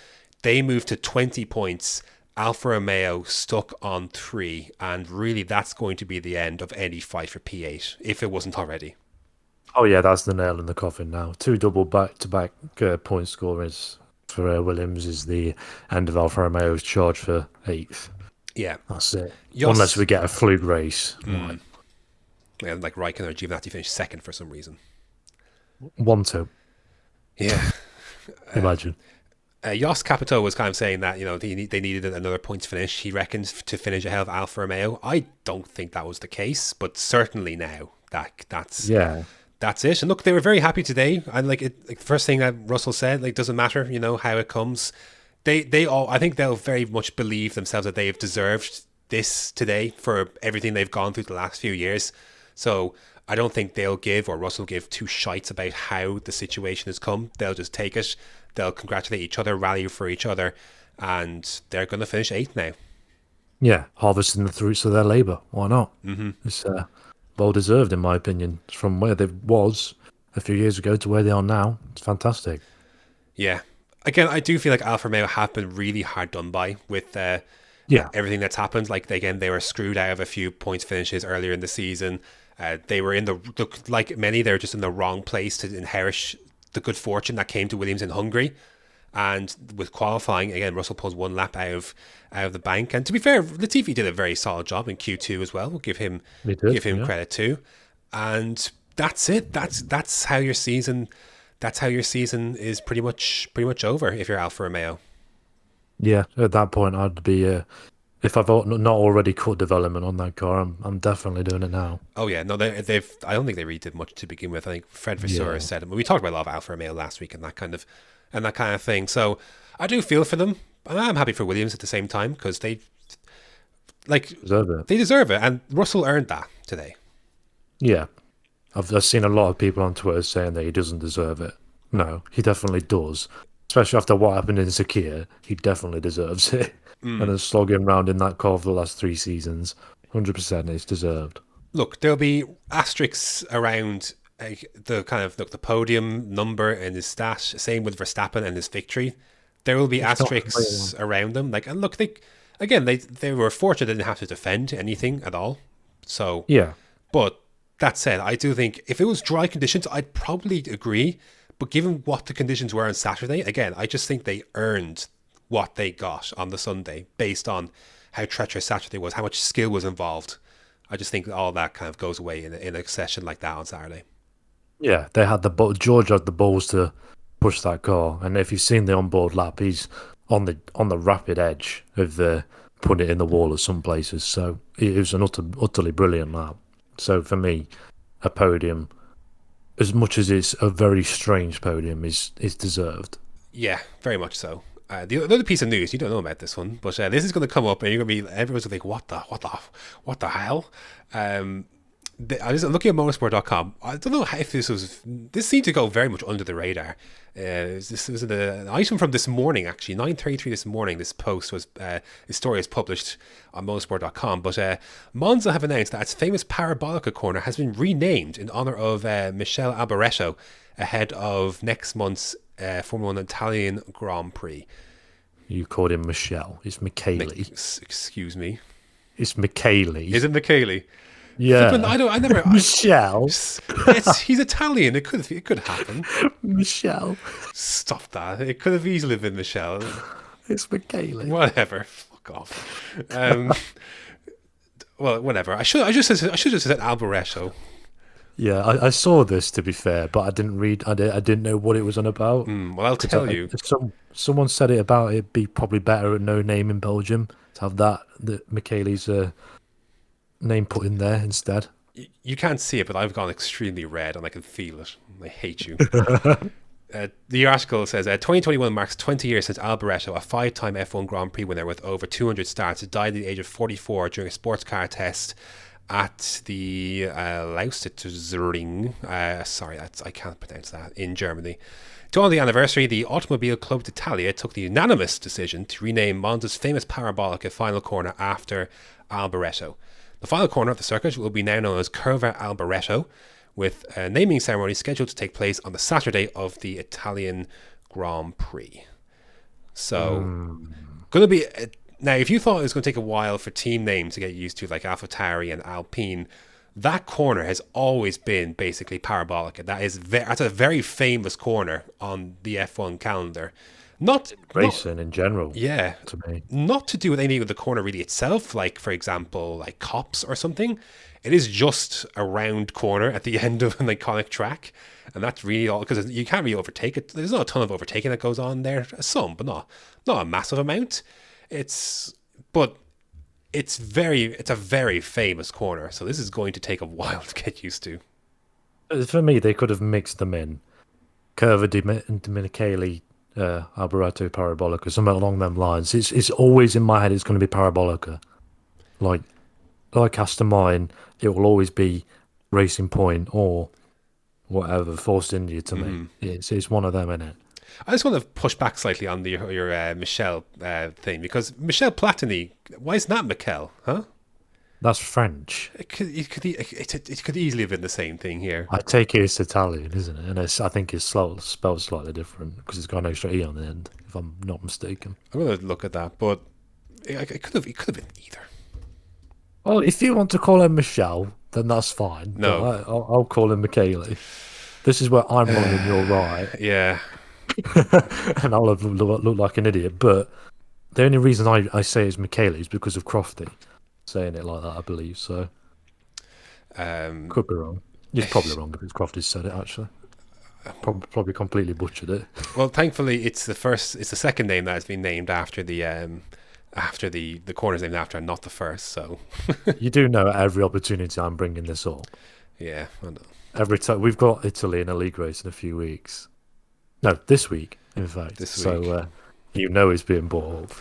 they move to 20 points. Alfa Romeo stuck on 3, and really that's going to be the end of any fight for P8 if it wasn't already. Oh yeah, that's the nail in the coffin now. 2 double back-to-back point scorers for Williams is the end of Alfa Romeo's charge for 8th. Yeah, that's it. Unless we get a fluke race. Right. Yeah, like Raikkonen or Giovinazzi finished 2nd for some reason. 1-2. Yeah. Imagine. Jos Capito was kind of saying that, they needed another points finish, he reckons, to finish ahead of Alfa Romeo. I don't think that was the case, but certainly now that's it. And look, they were very happy today. And first thing that Russell said, doesn't matter, how it comes. I think they'll very much believe themselves that they've deserved this today for everything they've gone through the last few years. So I don't think Russell give 2 shites about how the situation has come. They'll just take it. They'll congratulate each other, rally for each other, and they're going to finish 8th now. Yeah, harvesting the fruits of their labour. Why not? It's well deserved, in my opinion. From where they was a few years ago to where they are now, it's fantastic. Yeah. Again, I do feel like Alfa Romeo have been really hard done by with everything that's happened. They were screwed out of a few points finishes earlier in the season. They were like many, they were just in the wrong place to inherit the good fortune that came to Williams in Hungary. And with qualifying, again, Russell pulls 1 lap out of the bank. And to be fair, Latifi did a very solid job in Q2 as well. We'll give him credit too. And that's it. That's how your season. That's how your season is pretty much over if you're Alfa Romeo. Yeah, at that point, I'd be If I've not already cut development on that car, I'm definitely doing it now. Oh yeah, no, they've. I don't think they really did much to begin with. I think Fred Vasseur Yeah. said it. We talked about a lot of Alfa Romeo last week and that kind of thing. So I do feel for them, and I'm happy for Williams at the same time because Deserve it. they deserve it, and Russell earned that today. Yeah. I've seen a lot of people on Twitter saying that he doesn't deserve it. No, he definitely does. Especially after what happened in Sakir, he definitely deserves it. And then slogging around in that car for the last 3 seasons, 100% it's deserved. Look, there'll be asterisks around the kind of the podium number and his stat. Same with Verstappen and his victory. There will be It's not a asterisks great around them. And look, they were fortunate they didn't have to defend anything at all. So Yeah. but that said, I do think if it was dry conditions, I'd probably agree. But given what the conditions were on Saturday, again, I just think they earned what they got on the Sunday based on how treacherous Saturday was, how much skill was involved. I just think all that kind of goes away in a session like that on Saturday. Yeah, they had George had the balls to push that car, and if you've seen the onboard lap, he's on the rapid edge of putting it in the wall at some places. So it was an utterly brilliant lap. So for me, a podium, as much as it's a very strange podium, is deserved. Yeah, very much so. The other piece of news, you don't know about this one, but this is going to come up, and everyone's going to think, what the hell? I was looking at motorsport.com. I don't know if this seemed to go very much under the radar. This was an item from this morning, actually, 9:33 this morning. This post was, this story is published on motorsport.com, but Monza have announced that its famous Parabolica corner has been renamed in honor of Michele Alboreto ahead of next month's Formula 1 Italian Grand Prix. You called him Michelle. It's Michele. Excuse me. It's Michele. Is it Michele? Yeah. I never. Michelle. He's Italian. It could happen. Michelle. Stop that. It could have easily been Michelle. It's Michele. Whatever. Fuck off. Well, whatever. I should have just said Alboreto. Yeah, I saw this, to be fair, but I didn't read. I didn't know what it was on about. Well, I'll tell you. Someone said it about it be probably better at no name in Belgium to have that Michele's name put in there instead. You can't see it, but I've gone extremely red and I can feel it. I hate you. The article says 2021 marks 20 years since Alboreto, a 5-time F1 Grand Prix winner with over 200 starts, died at the age of 44 during a sports car test at the Lausitzring, I can't pronounce that, in Germany. To honor the anniversary, the Automobile Club d'Italia took the unanimous decision to rename Monza's famous Parabolica final corner after Alboreto. The final corner of the circuit will be now known as Curva Alboreto, with a naming ceremony scheduled to take place on the Saturday of the Italian Grand Prix. So, going to be... Now, if you thought it was going to take a while for team names to get used to, like AlphaTauri and Alpine, that corner has always been basically Parabolica. That's a very famous corner on the F1 calendar. Not Racing in general. Yeah. To me. Not to do with anything with the corner really itself, like, for example, like Cops or something. It is just a round corner at the end of an iconic track. And that's really all, because you can't really overtake it. There's not a ton of overtaking that goes on there. Some, but not a massive amount. It's a very famous corner, so this is going to take a while to get used to. For me, they could have mixed them in. Curva di Michele, Alboreto, Parabolica, something along them lines. It's always in my head it's going to be Parabolica. Like Aston Martin, it will always be Racing Point or whatever, Force India to me. It's one of them, innit? I just want to push back slightly on your Michelle thing, because Michelle Platini, why isn't that Michele, huh? That's French. It could easily have been the same thing here. I take it it's Italian, isn't it? And I think it's spelled slightly different because it's got an extra E on the end, if I'm not mistaken. I'm going to look at that, but it could have been either. Well, if you want to call him Michelle, then that's fine. No. But I'll call him Michele. This is where I'm wrong and you're right. Yeah. And I'll look like an idiot. But the only reason I say it's Michele is because of Crofty saying it like that, I believe. So could be wrong. He's probably wrong if it's Crofty said it, actually. Probably completely butchered it. Well, thankfully, it's the second name that has been named after the after the corners named after, and not the first. So You do know at every opportunity I'm bringing this up. yeah, I know. Every time we've got Italy in a league race in a few weeks. No, this week, in fact. This So week. you know it's being brought up.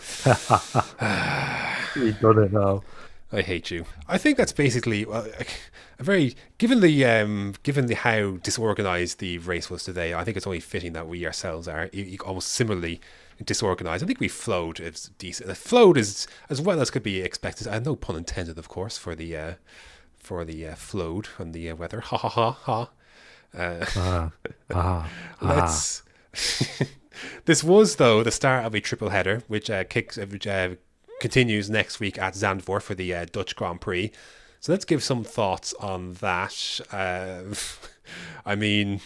You've done it now. I hate you. I think that's basically a very given the how disorganized the race was today. I think it's only fitting that we ourselves are almost similarly disorganized. I think we flowed as decent. Flowed as well as could be expected. No pun intended, of course, for the flowed on the weather. Ha ha ha ha. Let's. This was though the start of a triple header, which continues next week at Zandvoort for the Dutch Grand Prix. So let's give some thoughts on that. I mean,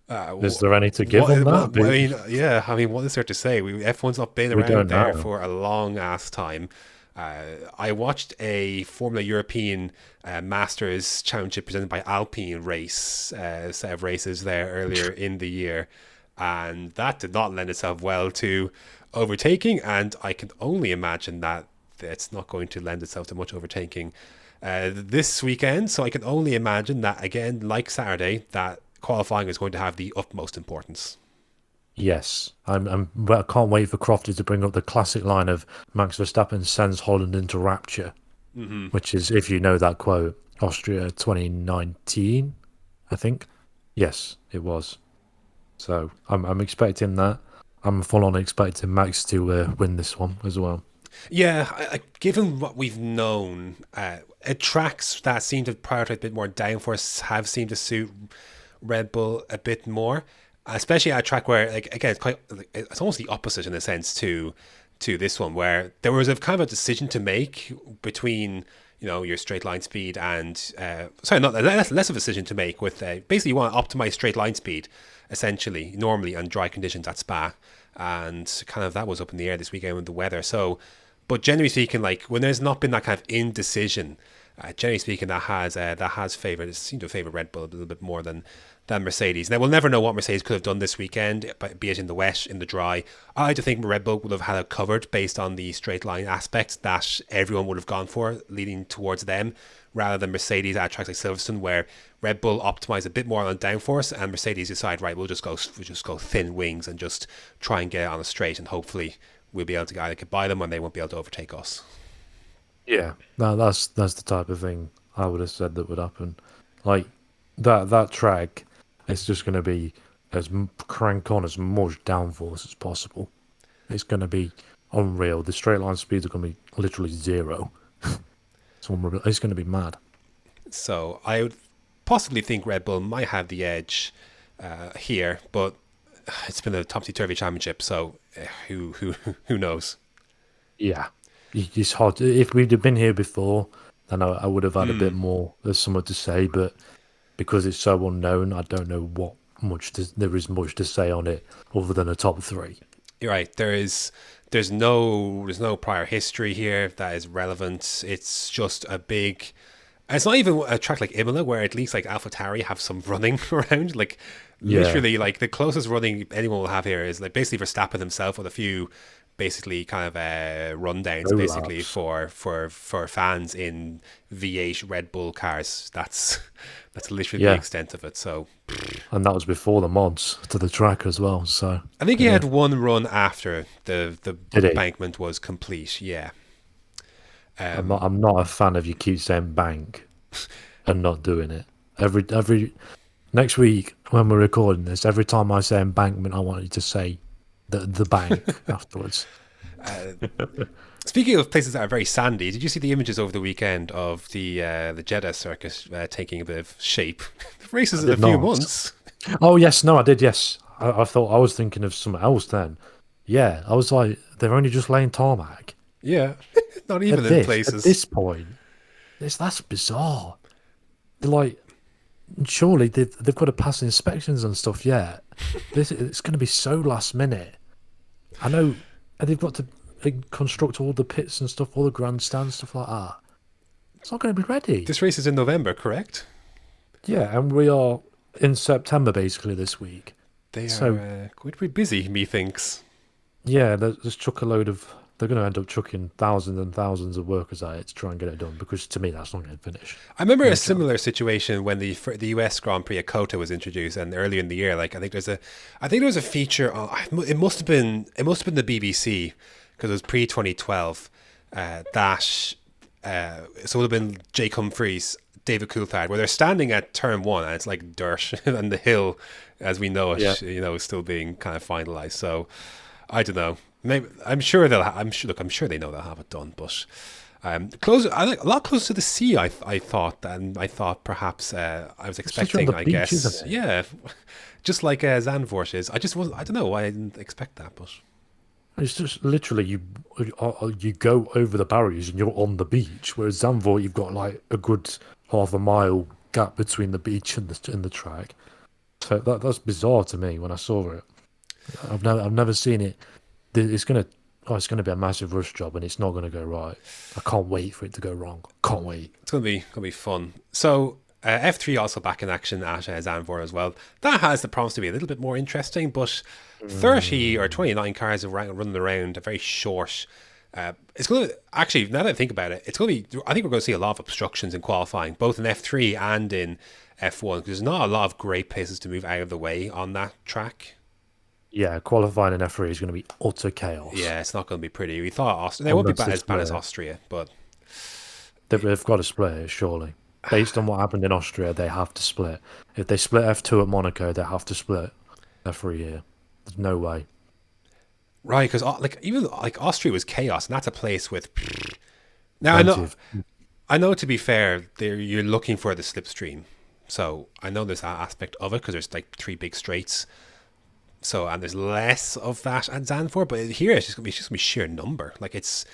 Is there any to give on that? what is there to say? F1's not been around there for a long ass time. I watched a Formula European Masters Championship presented by Alpine set of races there earlier in the year, and that did not lend itself well to overtaking, and I can only imagine that it's not going to lend itself to much overtaking this weekend. So I can only imagine that, again, like Saturday, that qualifying is going to have the utmost importance. Yes, I can't wait for Crofty to bring up the classic line of Max Verstappen sends Holland into rapture, which is, if you know that quote, Austria 2019, I think. Yes, it was. So I'm expecting that. I'm full on expecting Max to win this one as well. Yeah, given what we've known, tracks that seem to prioritize a bit more downforce have seemed to suit Red Bull a bit more, especially at a track where, like, again, it's almost the opposite in a sense to this one, where there was a kind of a decision to make between, you know, your straight line speed and less of a decision to make with basically you want to optimize straight line speed essentially normally on dry conditions at Spa, and kind of that was up in the air this weekend with the weather. So, but generally speaking, like when there's not been that kind of indecision, generally speaking, that has favoured. It seemed to favour Red Bull a little bit more than Mercedes. Now we'll never know what Mercedes could have done this weekend, be it in the wet, in the dry. I like to think Red Bull would have had it covered based on the straight line aspect that everyone would have gone for, leading towards them, rather than Mercedes at tracks like Silverstone, where Red Bull optimize a bit more on downforce and Mercedes decide, right, we'll just go thin wings and just try and get it on a straight, and hopefully we'll be able to either get by them and they won't be able to overtake us. Yeah, no, that's the type of thing I would have said that would happen. Like that track, it's just going to be crank on as much downforce as possible. It's going to be unreal. The straight line speeds are going to be literally zero. It's going to be mad. So I would possibly think Red Bull might have the edge here, but it's been a topsy-turvy championship, so who knows? Yeah, it's hard. If we'd have been here before, then I would have had a bit more. There's something to say, but because it's so unknown, I don't know what there is much to say on it other than a top three. You're right. There's no prior history here that is relevant. It's just a big. It's not even a track like Imola, where at least like AlphaTauri have some running around. Like literally, like the closest running anyone will have here is like basically Verstappen himself with a few basically kind of rundowns basically for fans in V8 Red Bull cars. That's literally the extent of it. So, and that was before the mods to the track as well. So I think he had one run after the embankment was complete. Yeah. I'm not a fan of you keep saying bank and not doing it. Every next week when we're recording this, every time I say embankment, I want you to say the bank afterwards. Speaking of places that are very sandy, did you see the images over the weekend of the Jeddah circuit taking a bit of shape? The race is in a few months. Oh yes, no, I did. Yes, I thought I was thinking of something else then. Yeah, I was like, they're only just laying tarmac. Yeah, not even in places. At this point, that's bizarre. They're like, surely they've got to pass inspections and stuff yet. It's going to be so last minute. I know, and they've got to construct all the pits and stuff, all the grandstands, stuff like that. It's not going to be ready. This race is in November, correct? Yeah, and we are in September basically this week. They are going to be busy, methinks. Yeah, let's chuck a load of they're going to end up chucking thousands and thousands of workers at it to try and get it done. Because to me, that's not going to finish. I remember a similar situation when the US Grand Prix at Kota was introduced, and earlier in the year, like I think there was a feature. It must have been the BBC because it was pre 2012. So it would have been Jake Humphries, David Coulthard, where they're standing at turn one and it's like dirt and the hill, as we know it, is still being kind of finalized. So I don't know. Maybe I'm sure they know they'll have it done, but closer, a lot closer to the sea. I thought, and I thought perhaps I was expecting. I guess, yeah, just like Zandvoort is. I don't know why I didn't expect that, but. It's just literally you go over the barriers and you're on the beach, whereas Zandvoort you've got like a good half a mile gap between the beach and the track. So that's bizarre to me when I saw it. I've never seen it. It's gonna be a massive rush job and it's not gonna go right. I can't wait for it to go wrong. Can't wait. It's gonna be fun. So F3 also back in action at Zandvoort as well. That has the promise to be a little bit more interesting, but 30 or 29 cars are running around a very short. It's going to actually, now that I think about it, it's going to be. I think we're going to see a lot of obstructions in qualifying, both in F3 and in F1, because there's not a lot of great places to move out of the way on that track. Yeah, qualifying in F3 is going to be utter chaos. Yeah, it's not going to be pretty. We thought they won't be as bad as Austria, but they've got to split it surely. Based on what happened in Austria, they have to split. If they split F2 at Monaco, they have to split F3 here. There's no way. Right, because even Austria was chaos, and that's a place with. Now I know. To be fair, you're looking for the slipstream, so I know there's that aspect of it because there's like 3 big straights. So and there's less of that at Zandvoort, but here it's just gonna be sheer number. Like it's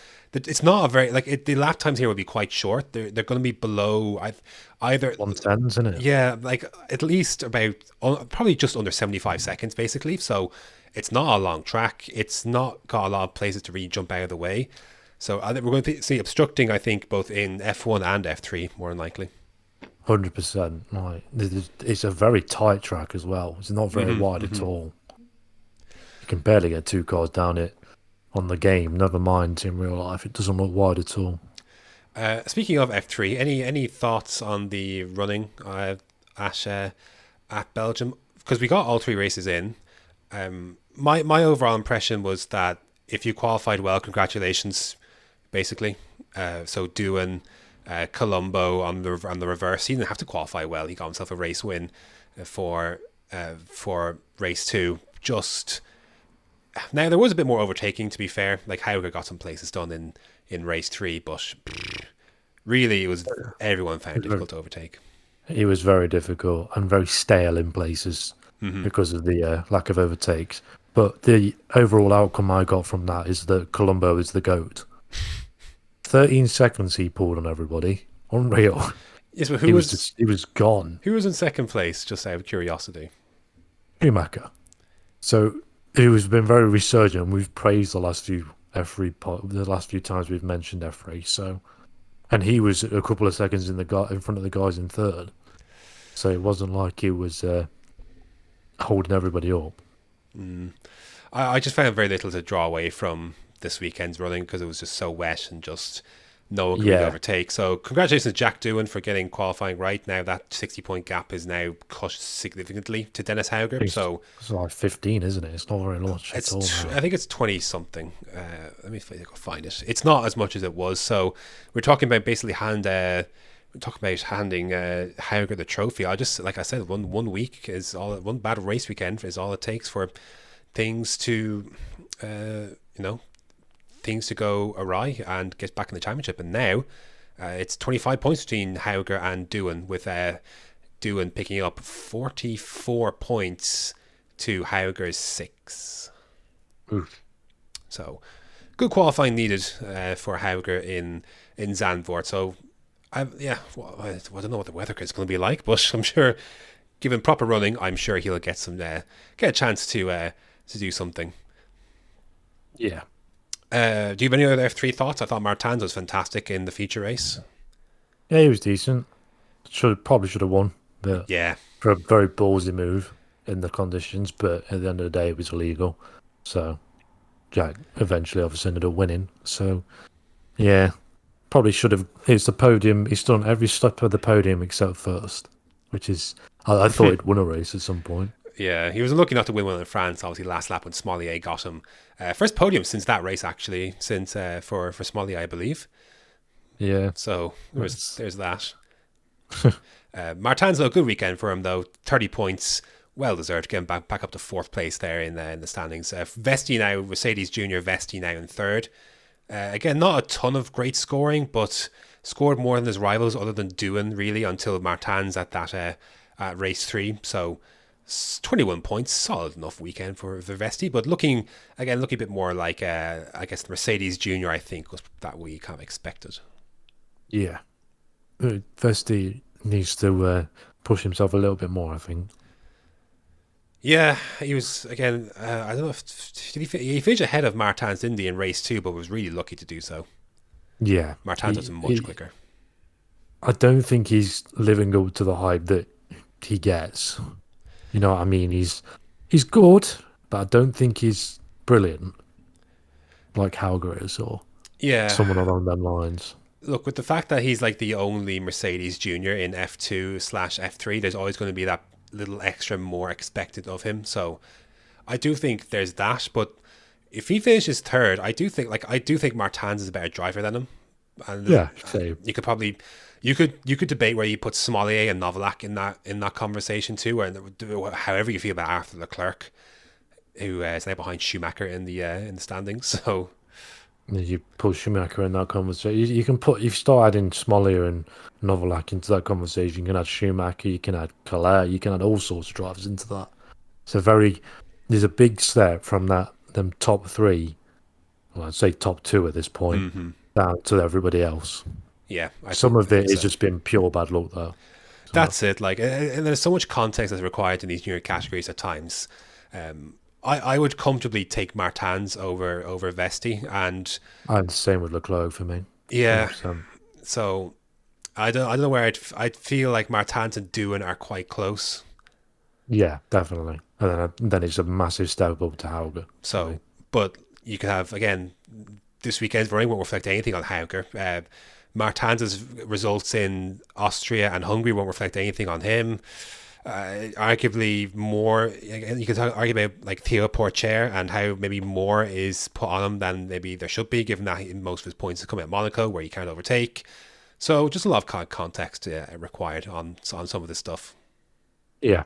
not a very the lap times here will be quite short. They're going to be below either 110s, isn't it? Yeah, like at least about probably just under 75 seconds basically. So it's not a long track. It's not got a lot of places to really jump out of the way. So I think we're going to see obstructing. I think both in F1 and F3 more than likely. 100%. Right, it's a very tight track as well. It's not very wide at all. You can barely get 2 cars down it on the game. Never mind in real life. It doesn't look wide at all. Speaking of F3, any thoughts on the running at Belgium? Because we got all 3 races in. My overall impression was that if you qualified well, congratulations, basically. So Doohan, Colombo on the reverse, he didn't have to qualify well. He got himself a race win for race 2. Now there was a bit more overtaking, to be fair. Like Hauger got some places done in race 3, but really it was everyone found it difficult to overtake. It was very difficult and very stale in places because of the lack of overtakes. But the overall outcome I got from that is that Colombo is the GOAT. 13 seconds he pulled on everybody. Unreal. Yes, but he was gone. Who was in second place, just out of curiosity? Schumacher. So it has been very resurgent. We've praised the last few times we've mentioned F3. So, and he was a couple of seconds in front of the guys in third. So it wasn't like he was holding everybody up. I just found very little to draw away from this weekend's running because it was just so wet and just no one could really overtake. So congratulations to Jack Doohan for getting qualifying right. Now that 60-point gap is now cut significantly to Dennis Hauger. It's like 15, isn't it? It's not very much. I think it's 20 something. Let me find it. It's not as much as it was. So we're talking about basically handing Hauger the trophy. Like I said, one week is all. One bad race weekend is all it takes for things to things to go awry and get back in the championship. And now it's 25 points between Hauger and Doohan, with Doohan picking up 44 points to Hauger's 6. Oof. So good qualifying needed for Hauger in Zandvoort. So I don't know what the weather is going to be like, but I'm sure, given proper running, I'm sure he'll get a chance to do something. Yeah. Do you have any other F3 thoughts? I thought Martins was fantastic in the feature race. Yeah, he was decent. Probably should have won. But yeah. For a very ballsy move in the conditions, but at the end of the day, it was illegal. So Jack eventually obviously ended up winning. So, yeah, probably should have. It's the podium. He's done every step of the podium except first, which is. I thought he'd won a race at some point. Yeah, he was lucky not to win one in France. Obviously, last lap when Smollier got him. First podium since that race, actually, since for Smollier, I believe. Yeah. So there's that. Martin's a good weekend for him, though. 30 points, well deserved, getting back up to fourth place there in the standings. Vesti now, Mercedes Junior Vesti now in third. Again, not a ton of great scoring, but scored more than his rivals, other than Doohan, really, until Martin's at that at race 3. So 21 points, solid enough weekend for Vesti, but looking a bit more like I guess the Mercedes Junior, I think, was that we kind of expected. Yeah. Vesti needs to push himself a little bit more, I think. Yeah, he was, again, I don't know he finished ahead of Martin's, didn't he, in race 2, but was really lucky to do so. Yeah. Martin does it much quicker. I don't think he's living up to the hype that he gets. You know what I mean? He's good, but I don't think he's brilliant like Hauger is or someone along them lines. Look, with the fact that he's like the only Mercedes Junior in F2/F3, there's always going to be that little extra more expected of him. So I do think there's that, but if he finishes third, I do think Martins is a better driver than him. And yeah, same. You could probably you could debate where you put Smollier and Novalak in that conversation too, or however you feel about Arthur Leclerc, who is now behind Schumacher in the standings. So you put Schumacher in that conversation. You can put, you start adding Smollier and Novalak into that conversation. You can add Schumacher, you can add Calais, you can add all sorts of drivers into that. There's a big step from them top 3, well, I'd say top 2 at this point, down to everybody else. Yeah, some of it has just been pure bad luck, though. So that's it. Like, and there's so much context that's required in these junior categories at times. I would comfortably take Martins over Vesti, and the same with Leclerc for me. Yeah. 100%. So I don't know where I'd feel like Martins and Doohan are quite close. Yeah, definitely. And then it's a massive step up to Hauger. So, but you could have, again, this weekend's running won't reflect anything on Hauger. Martins' results in Austria and Hungary won't reflect anything on him. Arguably more, you could argue about like Theo Porcher and how maybe more is put on him than maybe there should be, given that most of his points are coming at Monaco where he can't overtake. So just a lot of context required on some of this stuff. Yeah.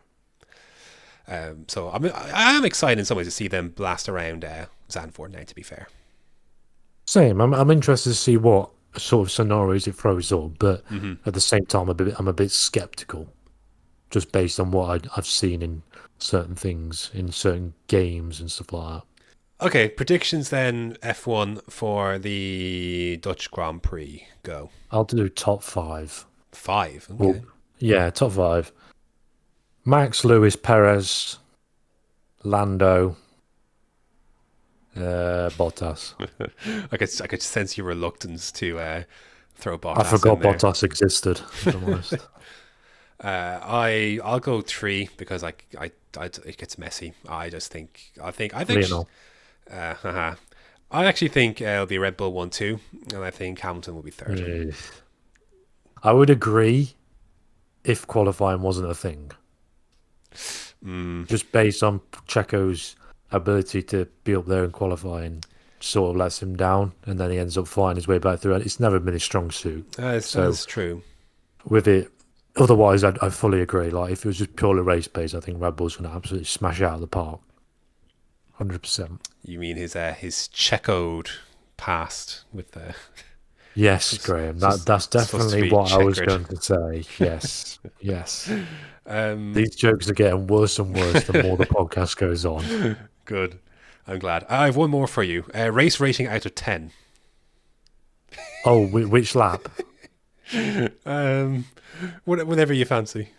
So I'm excited in some ways to see them blast around Zandvoort now, to be fair. Same. I'm interested to see what sort of scenarios it throws up, but at the same time, I'm a bit skeptical, just based on what I've seen in certain things, in certain games and stuff like that. Okay, predictions then, F1 for the Dutch Grand Prix. Go. I'll do top 5. 5? Okay. Well, yeah, top 5. Max, Lewis, Perez, Lando, Bottas. I could sense your reluctance to throw Bottas. I forgot in there. Bottas existed, if I'm honest. I'll go 3 because I it gets messy. I think Lionel. I actually think it'll be Red Bull 1-2, and I think Hamilton will be 3rd. I would agree if qualifying wasn't a thing. Just based on Checo's ability to be up there and qualifying sort of lets him down, and then he ends up flying his way back through. It's never been his strong suit. That's true. With it, otherwise, I fully agree. Like, if it was just purely race pace, I think Red Bull's going to absolutely smash it out of the park. 100%. You mean his Checoed past with the... Yes, Graham. That's definitely what I was going to say. Yes, yes. These jokes are getting worse and worse the more the podcast goes on. Good. I'm glad. I have one more for you. Race rating out of 10. Oh, which lap? Whatever you fancy.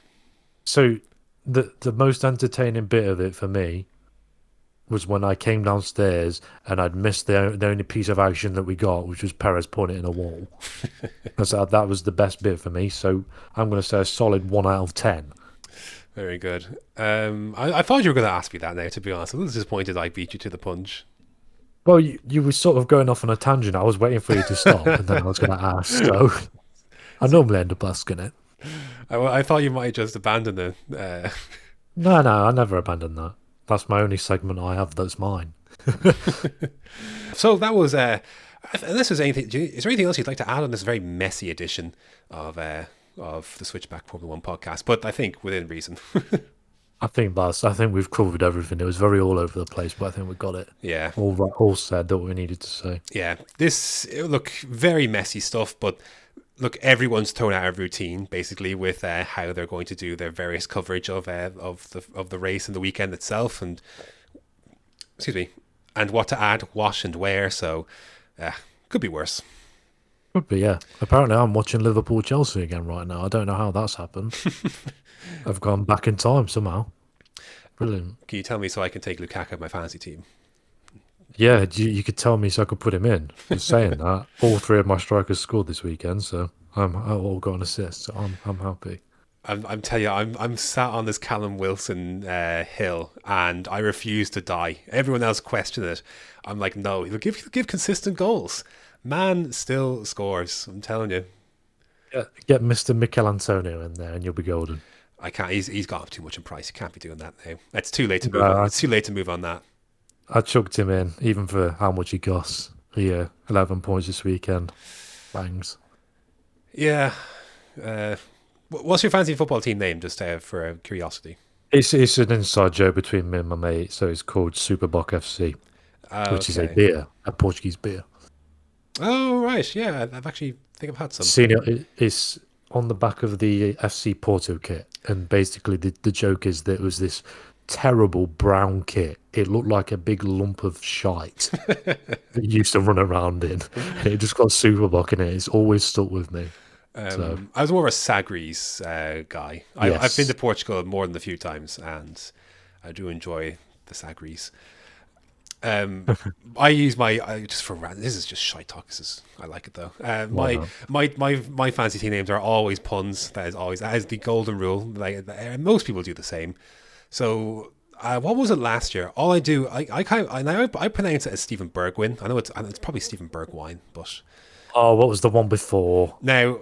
So the most entertaining bit of it for me was when I came downstairs and I'd missed the only piece of action that we got, which was Perez putting it in a wall. So that was the best bit for me. So I'm going to say a solid 1 out of 10. Very good. I thought you were going to ask me that now, to be honest. I'm a little disappointed I beat you to the punch. Well, you were sort of going off on a tangent. I was waiting for you to stop, and then I was going to ask. So I normally end up asking it. I thought you might just abandon it. No, I never abandon that. That's my only segment I have that's mine. So that was. Unless there's anything, is there anything else you'd like to add on this very messy edition of the Switchback Formula One podcast? But I think within reason. I think we've covered everything. It was very all over the place, but I think we got it. Yeah. All said that we needed to say. Yeah. Look, very messy stuff, but look, everyone's thrown out of routine basically with how they're going to do their various coverage of the race and the weekend itself, and and what to add, what and where. So, could be worse. Could be, yeah. Apparently, I'm watching Liverpool-Chelsea again right now. I don't know how that's happened. I've gone back in time somehow. Brilliant. Can you tell me so I can take Lukaku out my fantasy team? Yeah, you could tell me so I could put him in. Just saying that. All three of my strikers scored this weekend, so I all got an assist. So I'm happy. I'm telling you, I'm sat on this Callum Wilson hill, and I refuse to die. Everyone else question it. I'm like, no, he'll give consistent goals. Man still scores. I'm telling you. Yeah, get Mr. Mikel Antonio in there, and you'll be golden. I can't. He's got up too much in price. He can't be doing that now. It's too late to move on. It's too late to move on that. I chucked him in, even for how much he costs. 11 points this weekend. Bangs. Yeah. What's your fantasy football team name, just for curiosity? It's an inside joke between me and my mate, so it's called Superboc FC, which is a beer, a Portuguese beer. Oh, right. Yeah, I've actually think I've had some. Seen it. It's on the back of the FC Porto kit, and basically the joke is that it was this terrible brown kit. It looked like a big lump of shite that you used to run around in. It just got Superboc in it. It's always stuck with me. I was more of a Sagres guy. Yes. I've been to Portugal more than a few times, and I do enjoy the Sagres. I use this is just shite talk. I like it though. My fancy team names are always puns. That is the golden rule. Most people do the same. So what was it last year? All I do, I pronounce it as Stephen Bergwijn. I know it's probably Stephen Bergwijn, but what was the one before? Now,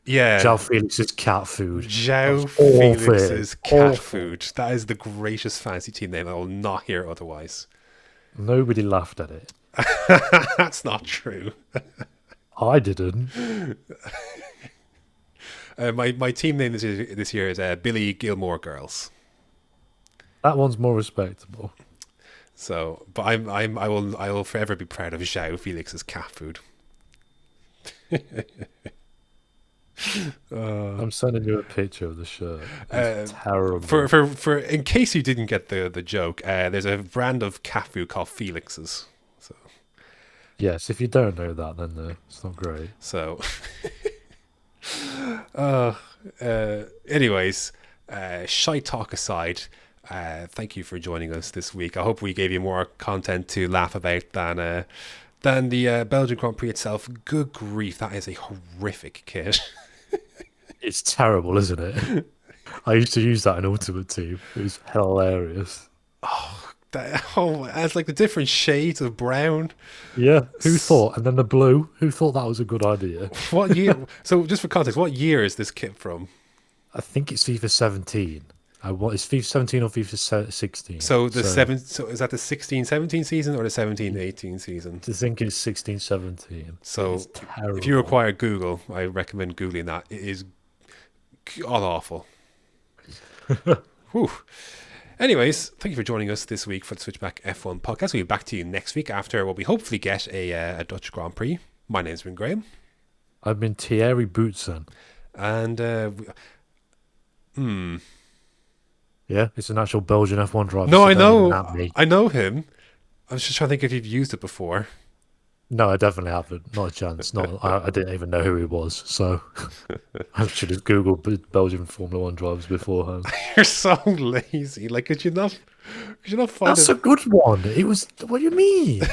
yeah, João Felix's cat food. João Felix's cat food. That is the greatest fancy team name. I will not hear otherwise. Nobody laughed at it. That's not true. I didn't. My team name this year is Billy Gilmore Girls. That one's more respectable. So, but I will forever be proud of João Felix's cat food. I'm sending you a picture of the shirt. It's terrible. For in case you didn't get the joke, there's a brand of cat food called Felix's. So yes, if you don't know that, then it's not great. So, anyways, shite talk aside, thank you for joining us this week. I hope we gave you more content to laugh about than the Belgian Grand Prix itself. Good grief, that is a horrific kit. It's terrible, isn't it? I used to use that in Ultimate Team. It was hilarious. It's like the different shades of brown. Yeah, who thought? And then the blue. Who thought that was a good idea? What year? So, just for context, what year is this kit from? I think it's FIFA 17. It's FIFA 17 or FIFA 16. So is that the 16-17 season or the 17-18 season? I think it's 16-17. So it's terrible. If you require Google, I recommend Googling that. It is god awful. Whew. Anyways, thank you for joining us this week for the Switchback F1 podcast. We'll be back to you next week after what we hopefully get a Dutch Grand Prix. My name's been Graham. I've been Thierry Boutsen. And yeah, it's an actual Belgian F1 driver. No, I know. I know him. I was just trying to think if you've used it before. No, I definitely haven't. Not a chance. I didn't even know who he was, so I should have Googled Belgian Formula One drivers beforehand. You're so lazy. Like, could you not find That's a good one. It was. What do you mean?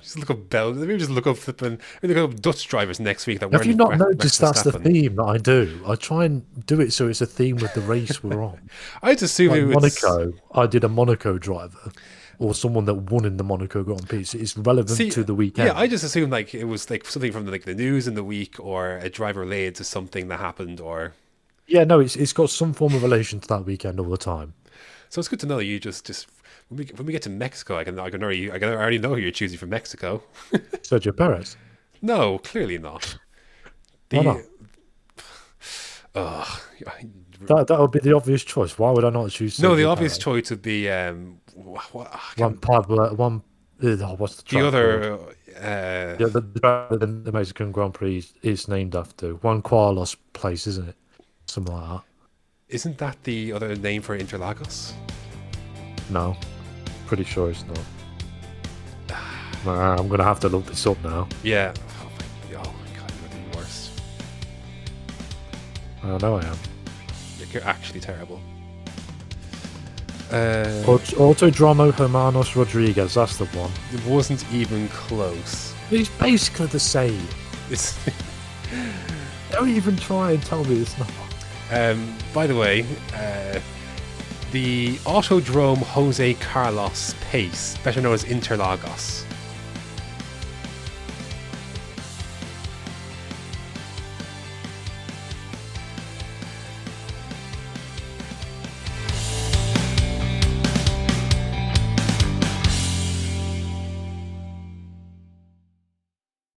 Just look up Belgium. Maybe just look up flipping. Maybe look up Dutch drivers next week. That Have you not weren't noticed that's the Verstappen. theme that I do? I try and do it so it's a theme with the race we're on. I just assume Like it was Monaco, I did a Monaco driver or someone that won in the Monaco Grand Prix. So it's relevant to the weekend. Yeah, I just assumed like it was like something from like the news in the week, or a driver related to something that happened, or Yeah, no, it's got some form of relation to that weekend all the time. so it's good to know you just when we get to Mexico, I can already know who you're choosing for Mexico. Sergio Perez. No, clearly not. Why not? Ugh. That would be the obvious choice. Why would I not choose? No, the Sergio obvious Perez? choice would be One Pablo, one. What's the track the other. called? Yeah, the track that the Mexican Grand Prix is named after. Juan Carlos place, isn't it? Something like that. Isn't that the other name for Interlagos? No, pretty sure it's not. I'm gonna have to look this up now. Yeah. Oh my god, you're the worst. I know I am. You're actually terrible. Autodromo Hermanos Rodriguez. That's the one. It wasn't even close. It's basically the same. It's. Don't even try and tell me it's not. By the way, the Autodrome Jose Carlos Pace, better known as Interlagos.